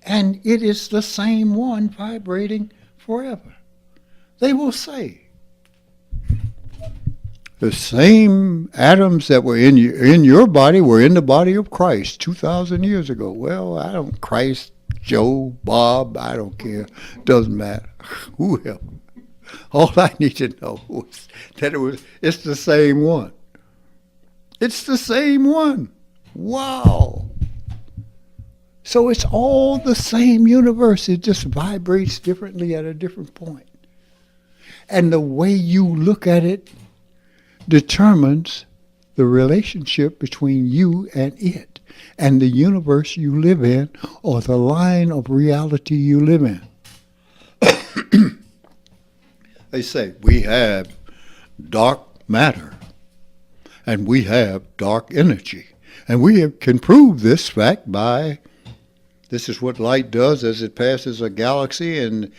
And it is the same one vibrating forever. They will say, the same atoms that were in your body were in the body of Christ 2,000 years ago. Well, Christ, Joe, Bob, I don't care. Doesn't matter. Whoever. All I need to know is that it's the same one. It's the same one. Wow. So it's all the same universe. It just vibrates differently at a different point. And the way you look at it determines the relationship between you and it, and the universe you live in, or the line of reality you live in. They say we have dark matter and we have dark energy. And we can prove this fact by, this is what light does as it passes a galaxy, and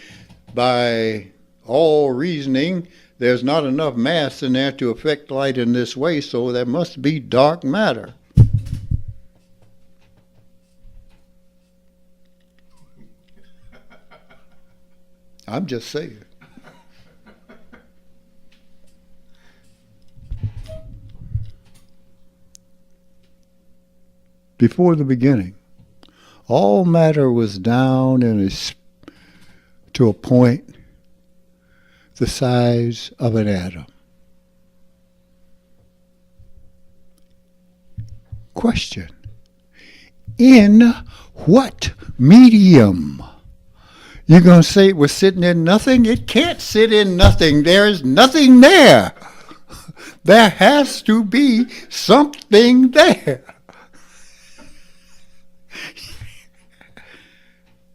by all reasoning, there's not enough mass in there to affect light in this way, so there must be dark matter. I'm just saying. Before the beginning, all matter was down to a point the size of an atom. Question: in what medium? You're going to say it was sitting in nothing? It can't sit in nothing. There is nothing there. There has to be something there.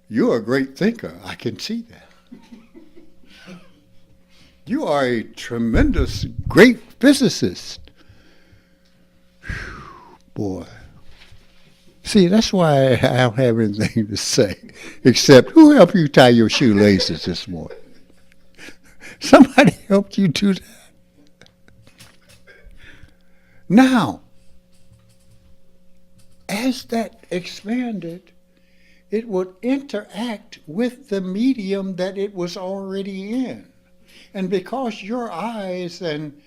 You're a great thinker. I can see that. You are a tremendous, great physicist. Whew, boy. See, that's why I don't have anything to say, except who helped you tie your shoelaces this morning? Somebody helped you do that. Now, as that expanded, it would interact with the medium that it was already in. And because your eyes and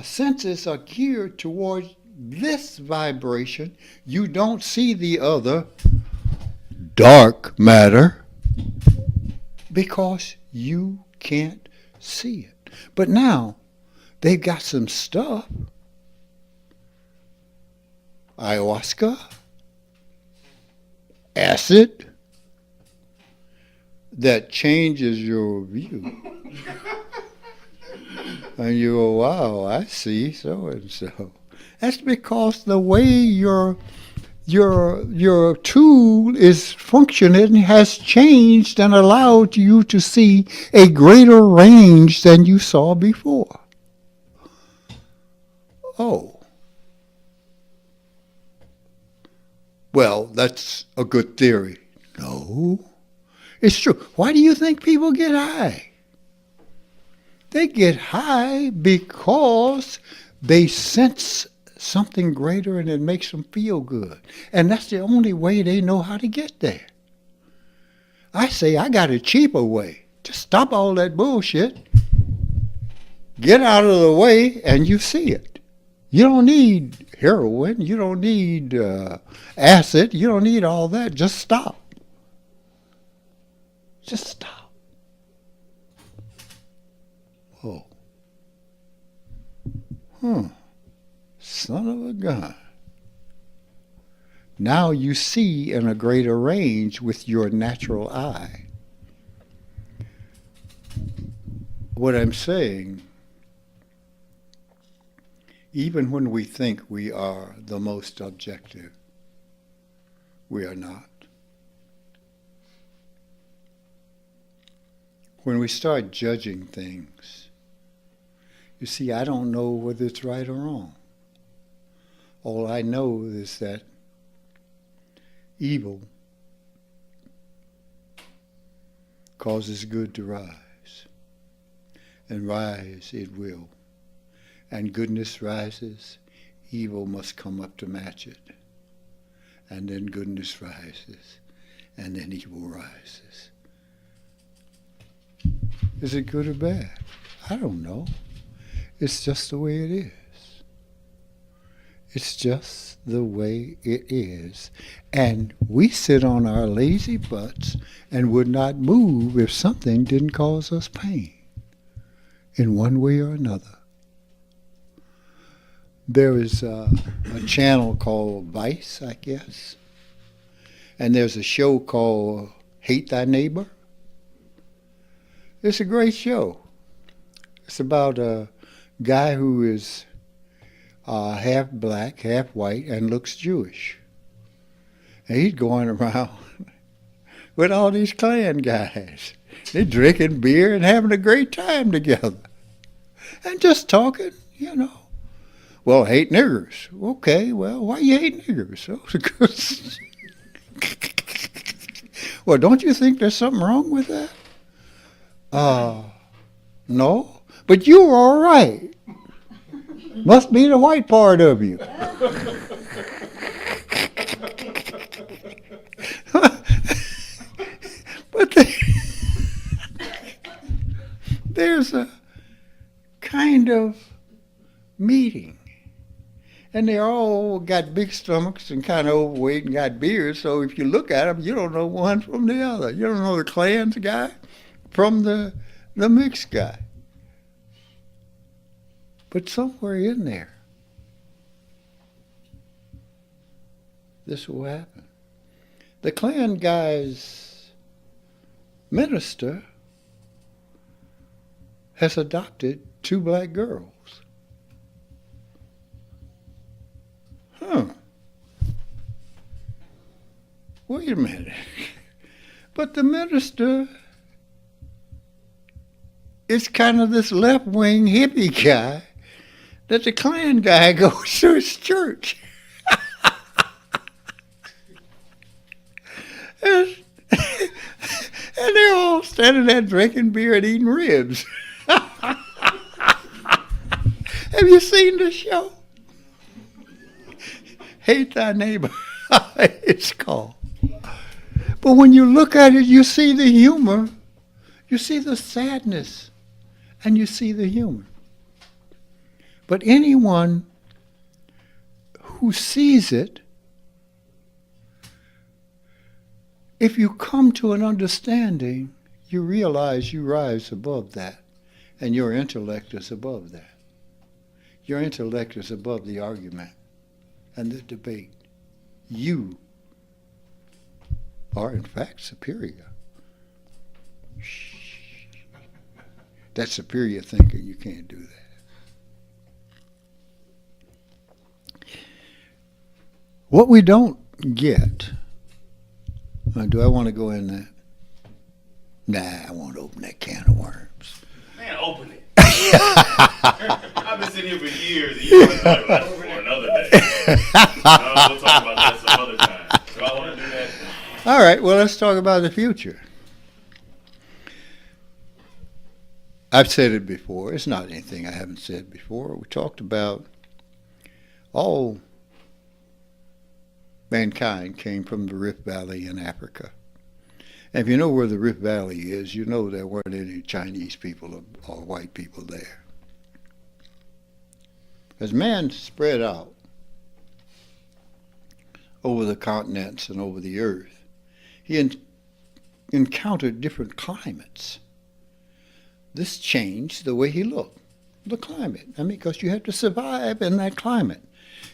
senses are geared towards this vibration, you don't see the other dark matter because you can't see it. But now they've got some stuff, ayahuasca, acid, that changes your view. And you go, wow, I see so and so. That's because the way your tool is functioning has changed and allowed you to see a greater range than you saw before. Oh. Well, that's a good theory. No. It's true. Why do you think people get high? They get high because they sense something greater and it makes them feel good. And that's the only way they know how to get there. I say I got a cheaper way. Just stop all that bullshit. Get out of the way and you see it. You don't need heroin. You don't need acid. You don't need all that. Just stop. Just stop. Oh. Son of a gun. Now you see in a greater range with your natural eye. What I'm saying, even when we think we are the most objective, we are not. When we start judging things, you see, I don't know whether it's right or wrong. All I know is that evil causes good to rise, and rise it will. And goodness rises, evil must come up to match it. And then goodness rises, and then evil rises. Is it good or bad? I don't know. It's just the way it is. It's just the way it is. And we sit on our lazy butts and would not move if something didn't cause us pain in one way or another. There is a channel called Vice, I guess. And there's a show called Hate Thy Neighbor. It's a great show. It's about a guy who is half black, half white, and looks Jewish. And he's going around with all these Klan guys. They're drinking beer and having a great time together. And just talking, you know. Well, hate niggers. Okay, well, why you hate niggers? Well, don't you think there's something wrong with that? No. But you were all right. Must be the white part of you. But there's a kind of meeting. And they all got big stomachs and kind of overweight and got beards. So if you look at them, you don't know one from the other. You don't know the Klan's guy from the mixed guy. But somewhere in there, this will happen. The Klan guy's minister has adopted 2 black girls. wait a minute. But the minister is kind of this left-wing hippie guy that the Klan guy goes to his church. and, and they're all standing there drinking beer and eating ribs. Have you seen the show? Hate Thy Neighbor, it's called. But when you look at it, you see the humor, you see the sadness, and you see the humor. But anyone who sees it, if you come to an understanding, you realize you rise above that, and your intellect is above that. Your intellect is above the argument and the debate. You are in fact superior. Shh. That's superior thinking. You can't do that. What we don't get, do I want to go in that? Nah, I won't open that can of worms. Man, open it. I've been sitting here for years, and you want to talk about it for another day. No, we'll talk about that some other time. Do I want to do that? All right, well, let's talk about the future. I've said it before. It's not anything I haven't said before. We talked about all mankind came from the Rift Valley in Africa. And if you know where the Rift Valley is, you know there weren't any Chinese people or white people there. As man spread out over the continents and over the earth, he encountered different climates. This changed the way he looked, the climate. I mean, because you had to survive in that climate.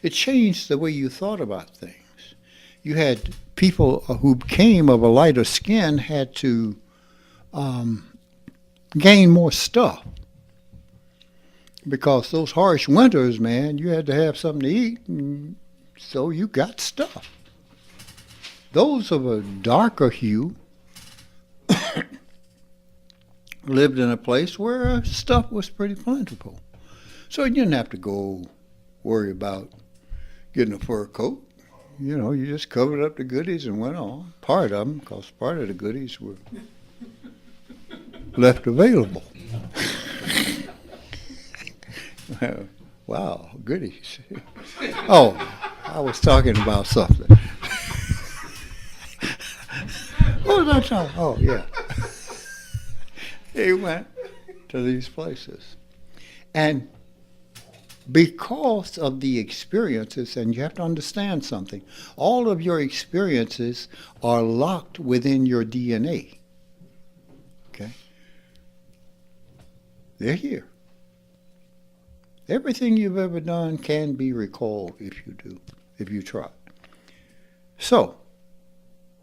It changed the way you thought about things. You had people who came of a lighter skin had to gain more stuff. Because those harsh winters, man, you had to have something to eat, and so you got stuff. Those of a darker hue lived in a place where stuff was pretty plentiful. So you didn't have to go worry about getting a fur coat. You know, you just covered up the goodies and went on. Part of them, because part of the goodies were left available. Wow, goodies. Oh, I was talking about something. What was I talking? Oh, yeah. He went to these places. And because of the experiences, and you have to understand something, all of your experiences are locked within your DNA. Okay? They're here. Everything you've ever done can be recalled if you do, if you try. So,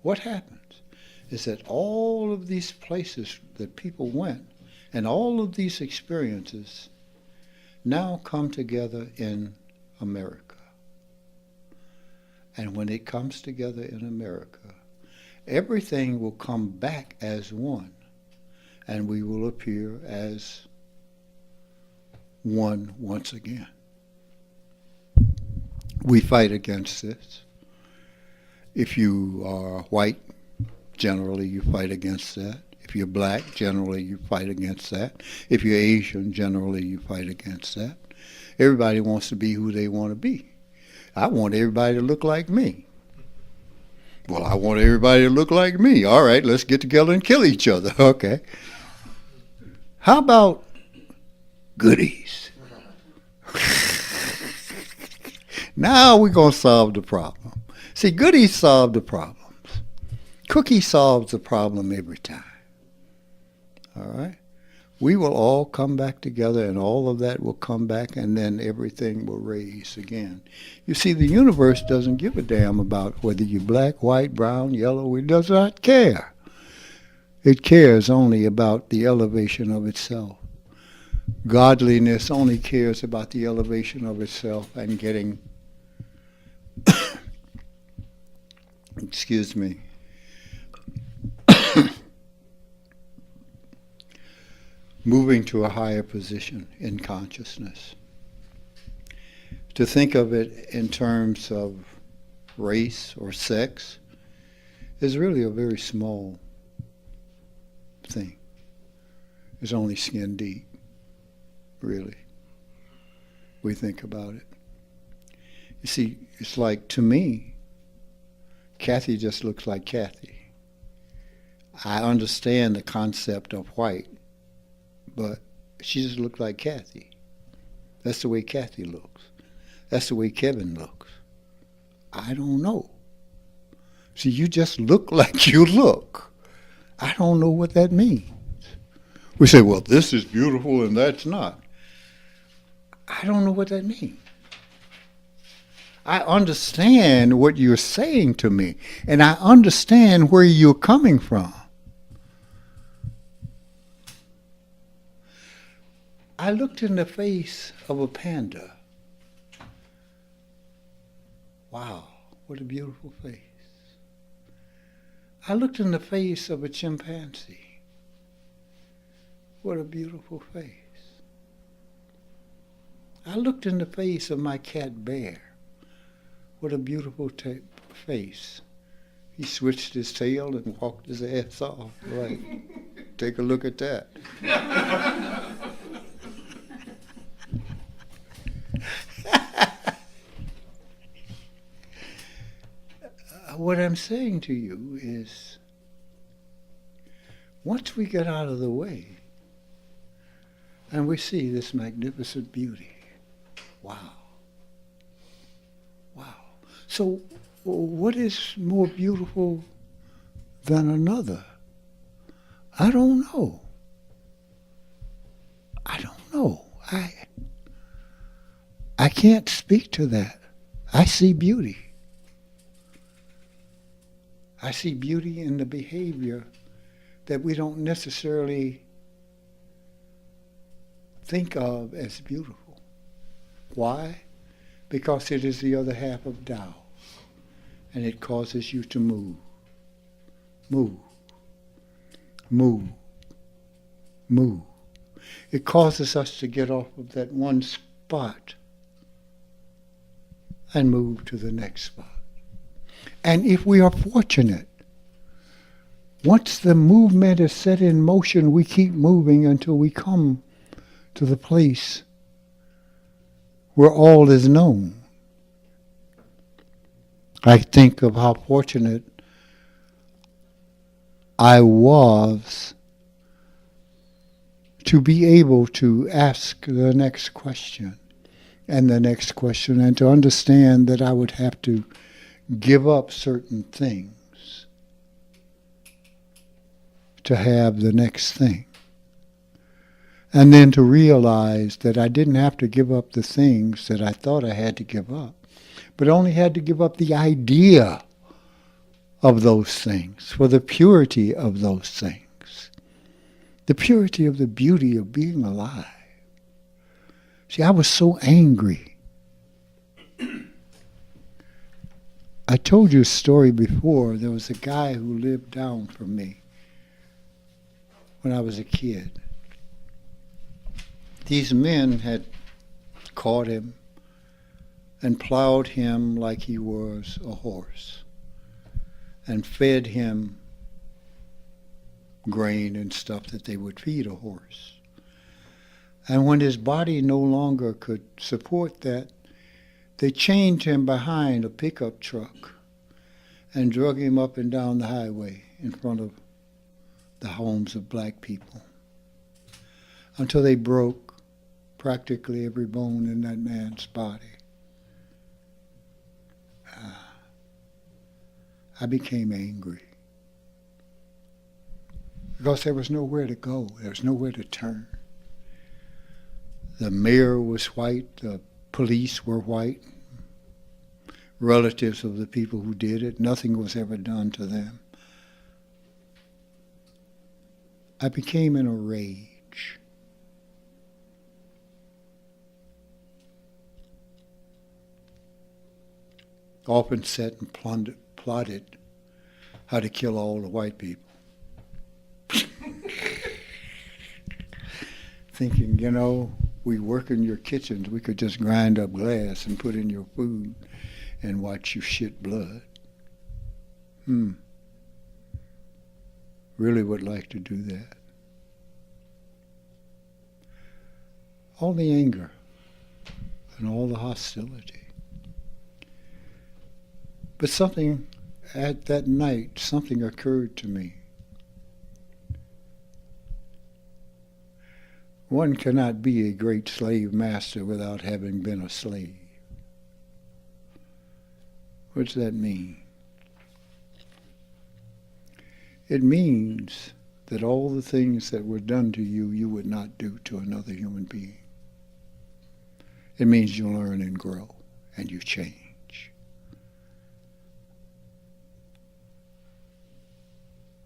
what happens is that all of these places that people went and all of these experiences now come together in America. And when it comes together in America, everything will come back as one, and we will appear as one once again. We fight against this. If you are white, generally you fight against that. If you're black, generally you fight against that. If you're Asian, generally you fight against that. Everybody wants to be who they want to be. I want everybody to look like me. Well, I want everybody to look like me. All right, let's get together and kill each other. Okay. How about goodies? Now we're going to solve the problem. See, goodies solve the problems. Cookie solves the problem every time. All right? We will all come back together, and all of that will come back, and then everything will raise again. You see, the universe doesn't give a damn about whether you're black, white, brown, yellow. It does not care. It cares only about the elevation of itself. Godliness only cares about the elevation of itself and getting excuse me, moving to a higher position in consciousness. To think of it in terms of race or sex is really a very small thing. It's only skin deep, really. We think about it. You see, it's like, to me, Kathy just looks like Kathy. I understand the concept of white, but she just looks like Kathy. That's the way Kathy looks. That's the way Kevin looks. I don't know. See, you just look like you look. I don't know what that means. We say, well, this is beautiful and that's not. I don't know what that means. I understand what you're saying to me, and I understand where you're coming from. I looked in the face of a panda. Wow, what a beautiful face. I looked in the face of a chimpanzee. What a beautiful face. I looked in the face of my cat Bear. What a beautiful face. He switched his tail and walked his ass off. Right. Take a look at that. What I'm saying to you is, once we get out of the way and we see this magnificent beauty, wow. Wow. So what is more beautiful than another? I don't know. I don't know. I can't speak to that. I see beauty. I see beauty in the behavior that we don't necessarily think of as beautiful. Why? Because it is the other half of Tao, and it causes you to move, move, move, move. It causes us to get off of that one spot and move to the next spot. And if we are fortunate, once the movement is set in motion, we keep moving until we come to the place where all is known. I think of how fortunate I was to be able to ask the next question and the next question, and to understand that I would have to give up certain things to have the next thing. And then to realize that I didn't have to give up the things that I thought I had to give up, but only had to give up the idea of those things for the purity of those things, the purity of the beauty of being alive. See, I was so angry. I told you a story before. There was a guy who lived down from me when I was a kid. These men had caught him and plowed him like he was a horse and fed him grain and stuff that they would feed a horse. And when his body no longer could support that, they chained him behind a pickup truck and drug him up and down the highway in front of the homes of black people until they broke practically every bone in that man's body. I became angry because there was nowhere to go. There was nowhere to turn. The mayor was white. The police were white. Relatives of the people who did it. Nothing was ever done to them. I became in a rage. Often sat and plotted how to kill all the white people. Thinking, we work in your kitchens, we could just grind up glass and put in your food and watch you shit blood. Really would like to do that. All the anger and all the hostility. But something at that night, something occurred to me. One cannot be a great slave master without having been a slave. What does that mean? It means that all the things that were done to you, you would not do to another human being. It means you learn and grow and you change.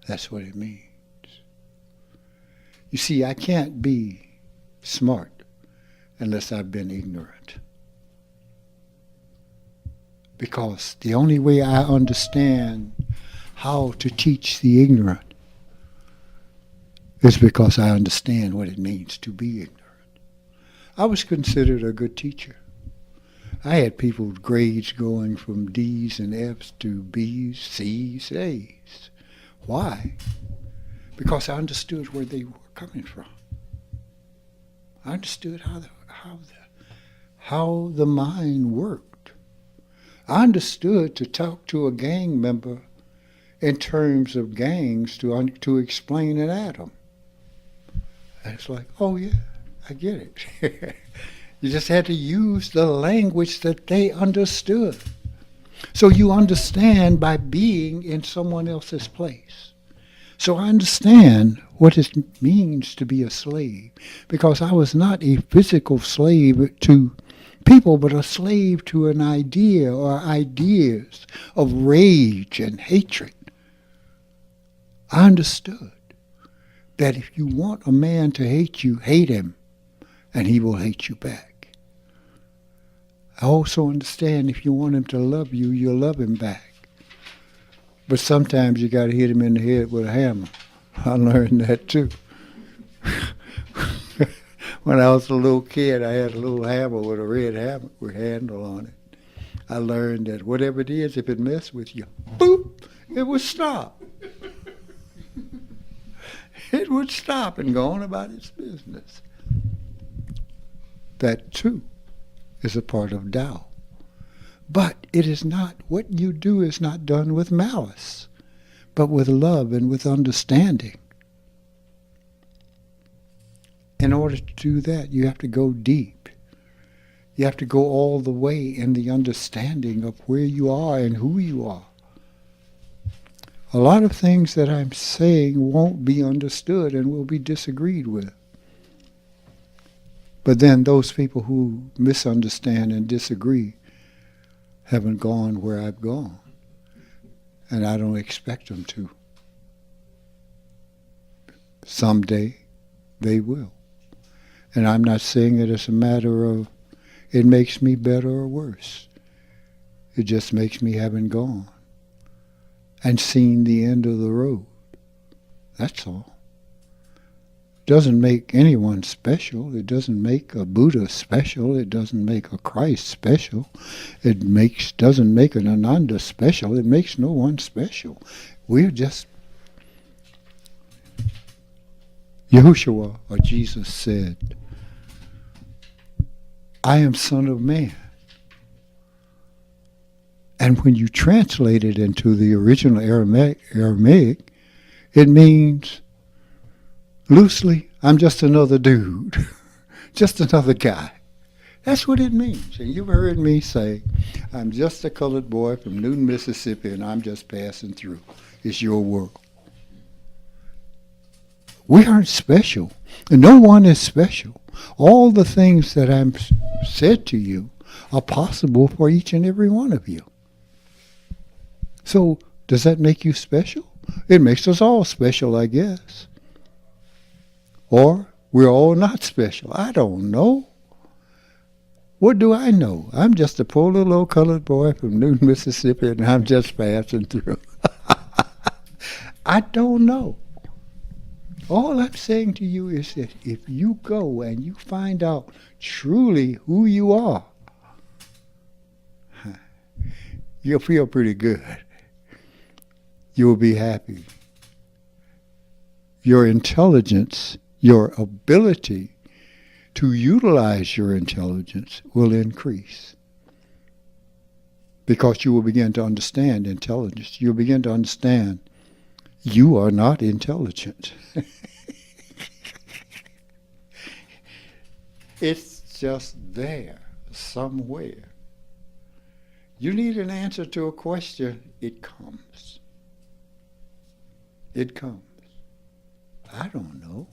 That's what it means. You see, I can't be smart unless I've been ignorant. Because the only way I understand how to teach the ignorant is because I understand what it means to be ignorant. I was considered a good teacher. I had people with grades going from D's and F's to B's, C's, A's. Why? Because I understood where they were coming from. I understood how the mind worked. I understood to talk to a gang member in terms of gangs to explain an atom. And it's like, oh yeah, I get it. You just had to use the language that they understood. So you understand by being in someone else's place. So I understand what it means to be a slave, because I was not a physical slave to people, but a slave to an idea or ideas of rage and hatred. I understood that if you want a man to hate you, hate him, and he will hate you back. I also understand if you want him to love you, you'll love him back. But sometimes you got to hit him in the head with a hammer. I learned that too. When I was a little kid, I had a little hammer with a red hammer with a handle on it. I learned that whatever it is, if it messed with you, boop, it would stop. It would stop and go on about its business. That too is a part of Tao. But it is not, what you do is not done with malice, but with love and with understanding. In order to do that, you have to go deep. You have to go all the way in the understanding of where you are and who you are. A lot of things that I'm saying won't be understood and will be disagreed with. But then those people who misunderstand and disagree haven't gone where I've gone. And I don't expect them to. Someday they will. And I'm not saying it as a matter of it makes me better or worse. It just makes me having gone and seen the end of the road. That's all. It doesn't make anyone special. It doesn't make a Buddha special. It doesn't make a Christ special. It doesn't make an Ananda special. It makes no one special. We're just... Yahushua, or Jesus, said, I am Son of Man. And when you translate it into the original Aramaic, it means, loosely, I'm just another dude, just another guy. That's what it means. And you've heard me say, I'm just a colored boy from Newton, Mississippi, and I'm just passing through. It's your world. We aren't special. And no one is special. All the things that I've said to you are possible for each and every one of you. So, does that make you special? It makes us all special, I guess. Or, we're all not special. I don't know. What do I know? I'm just a poor little old colored boy from Newton, Mississippi, and I'm just passing through. I don't know. All I'm saying to you is that if you go and you find out truly who you are, you'll feel pretty good. You'll be happy. Your intelligence, your ability to utilize your intelligence will increase. Because you will begin to understand intelligence. You'll begin to understand you are not intelligent. It's just there somewhere. You need an answer to a question, it comes. It comes. I don't know.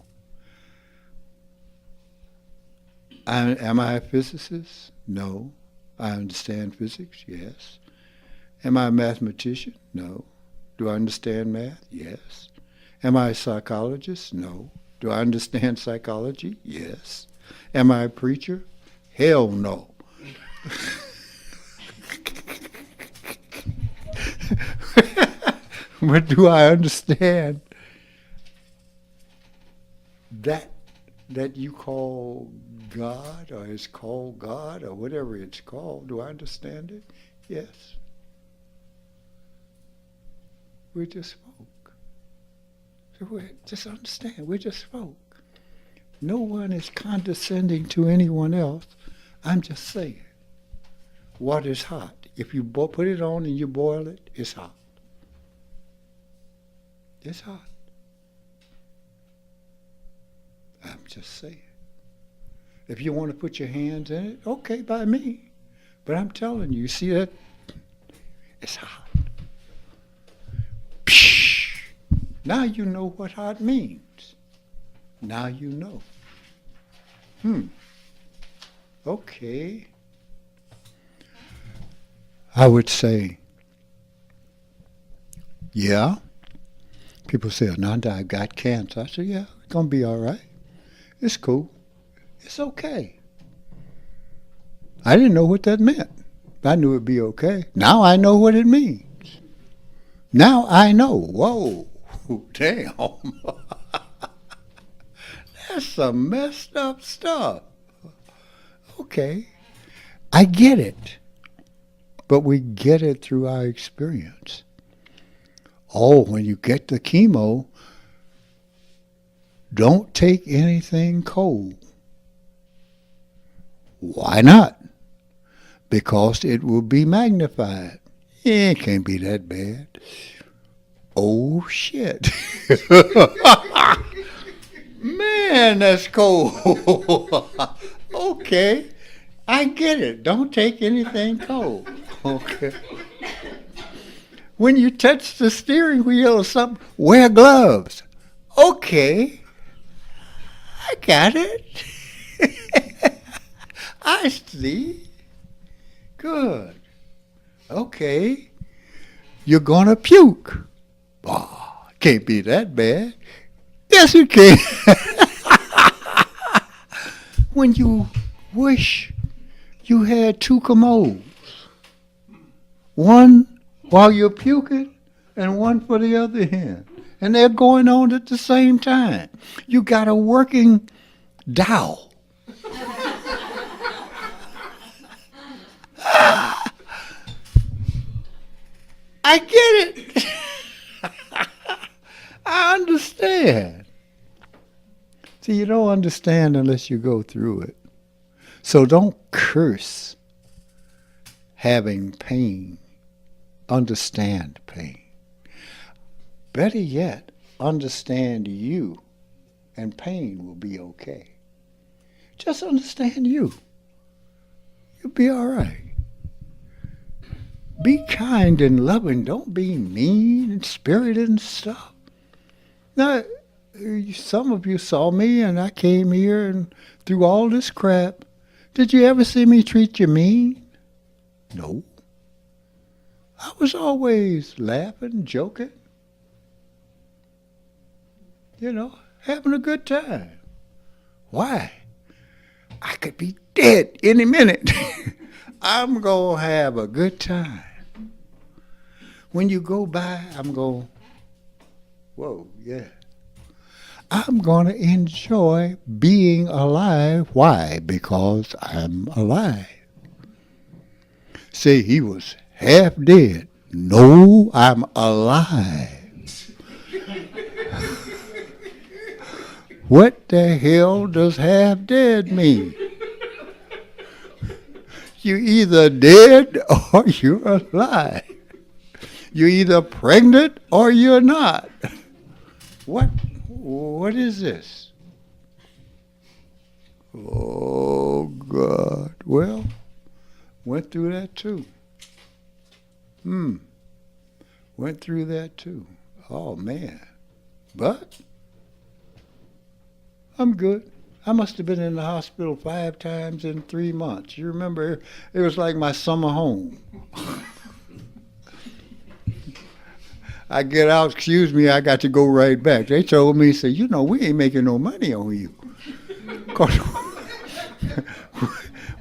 Am I a physicist? No. I understand physics? Yes. Am I a mathematician? No. Do I understand math? Yes. Am I a psychologist? No. Do I understand psychology? Yes. Am I a preacher? Hell no. But do I understand that you call God, or is called God, or whatever it's called? Do I understand it? Yes. We just spoke. So just understand, we just spoke. No one is condescending to anyone else. I'm just saying, water is hot. If you put it on and you boil it, it's hot. It's hot. I'm just saying. If you want to put your hands in it, okay, by me. But I'm telling you, see that? It's hot. Psh! Now you know what hot means. Now you know. Okay. I would say, yeah. People say, Ananda, I got cancer. I said, yeah, it's going to be all right. It's cool. It's okay. I didn't know what that meant. I knew it'd be okay. Now I know what it means. Now I know. Whoa, damn. That's some messed up stuff. Okay, I get it. But we get it through our experience. Oh, when you get the chemo, don't take anything cold. Why not? Because it will be magnified. It can't be that bad. Oh, shit. Man, that's cold. Okay, I get it. Don't take anything cold. Okay. When you touch the steering wheel or something, wear gloves. Okay, I got it. I see. Good. Okay, you're gonna puke. Oh, can't be that bad. Yes, you can. When you wish you had two commodes, one while you're puking and one for the other hand, and they're going on at the same time. You got a working dowel. I get it. I understand. See, you don't understand unless you go through it. So don't curse having pain. Understand pain. Better yet, understand you, and pain will be okay. Just understand you. You'll be all right. Be kind and loving. Don't be mean and spirited and stuff. Now, some of you saw me and I came here and through all this crap. Did you ever see me treat you mean? No. I was always laughing, joking. You know, having a good time. Why? I could be dead any minute. I'm going to have a good time. When you go by, I'm going to Whoa, yeah. I'm going to enjoy being alive. Why? Because I'm alive. Say he was half dead. No, I'm alive. What the hell does half dead mean? You're either dead or you're alive. You're either pregnant or you're not. What is this? Oh, God. Well, went through that too. Went through that too. Oh, man. But I'm good. I must have been in the hospital 5 times in 3 months. You remember, it was like my summer home. I get out, excuse me, I got to go right back. They told me, say, you know, we ain't making no money on you. 'Cause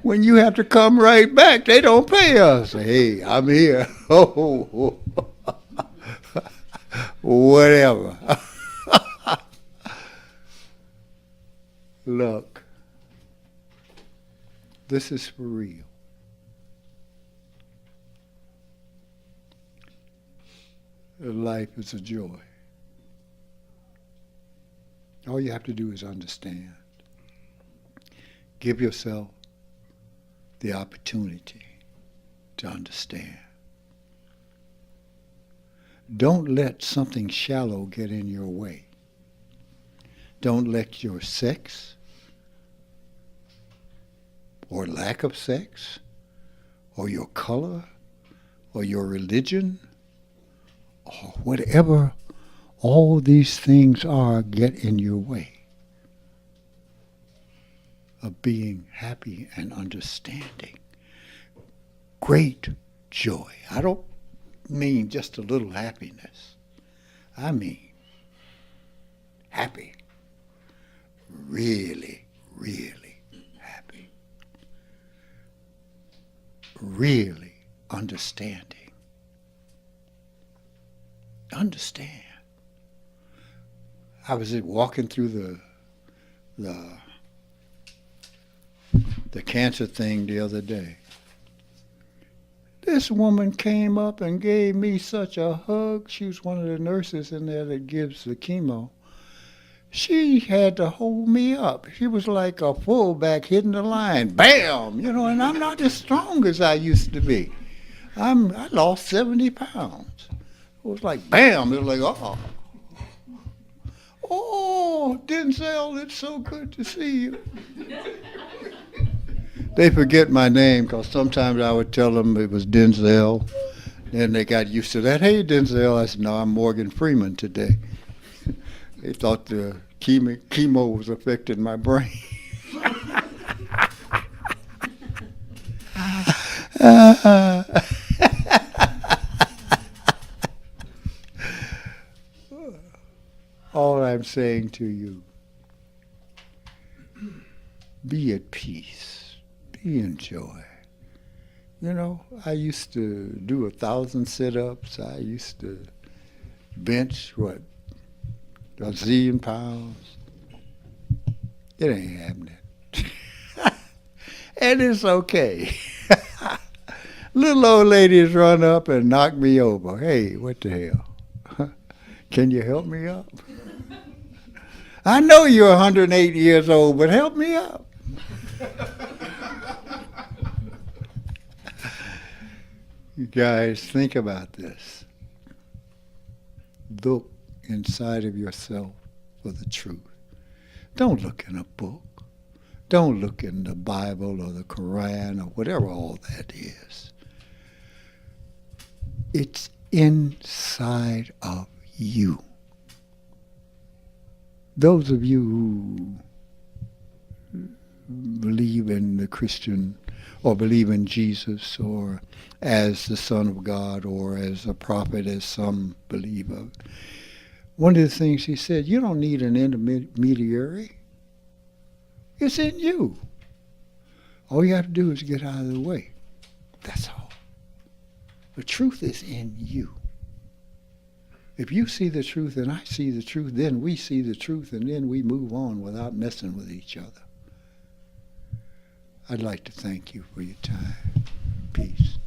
when you have to come right back, they don't pay us. Hey, I'm here. Oh, whatever. Look, this is for real. Life is a joy. All you have to do is understand. Give yourself the opportunity to understand. Don't let something shallow get in your way. Don't let your sex or lack of sex or your color or your religion or whatever all these things are get in your way of being happy and understanding. Great joy. I don't mean just a little happiness. I mean happy. Really, really happy. Really understanding. Understand. I was walking through the cancer thing the other day. This woman came up and gave me such a hug. She was one of the nurses in there that gives the chemo. She had to hold me up. She was like a fullback hitting the line. Bam! You know, and I'm not as strong as I used to be. I lost 70 pounds. It was like, bam! It was like, oh. Oh, Denzel, it's so good to see you. They forget my name because sometimes I would tell them it was Denzel. Then they got used to that. Hey, Denzel. I said, no, I'm Morgan Freeman today. They thought the chemo was affecting my brain. All I'm saying to you, be at peace, be in joy. You know, I used to do 1,000 sit-ups. I used to bench, a zillion pounds. It ain't happening. And it's okay. Little old ladies run up and knock me over. Hey, what the hell? Can you help me up? I know you're 108 years old, but help me up. You guys, think about this. Look inside of yourself for the truth. Don't look in a book. Don't look in the Bible or the Quran or whatever all that is. It's inside of you. Those of you who believe in the Christian or believe in Jesus or as the Son of God or as a prophet, as some believe of, one of the things he said, you don't need an intermediary. It's in you. All you have to do is get out of the way. That's all. The truth is in you. If you see the truth and I see the truth, then we see the truth, and then we move on without messing with each other. I'd like to thank you for your time. Peace.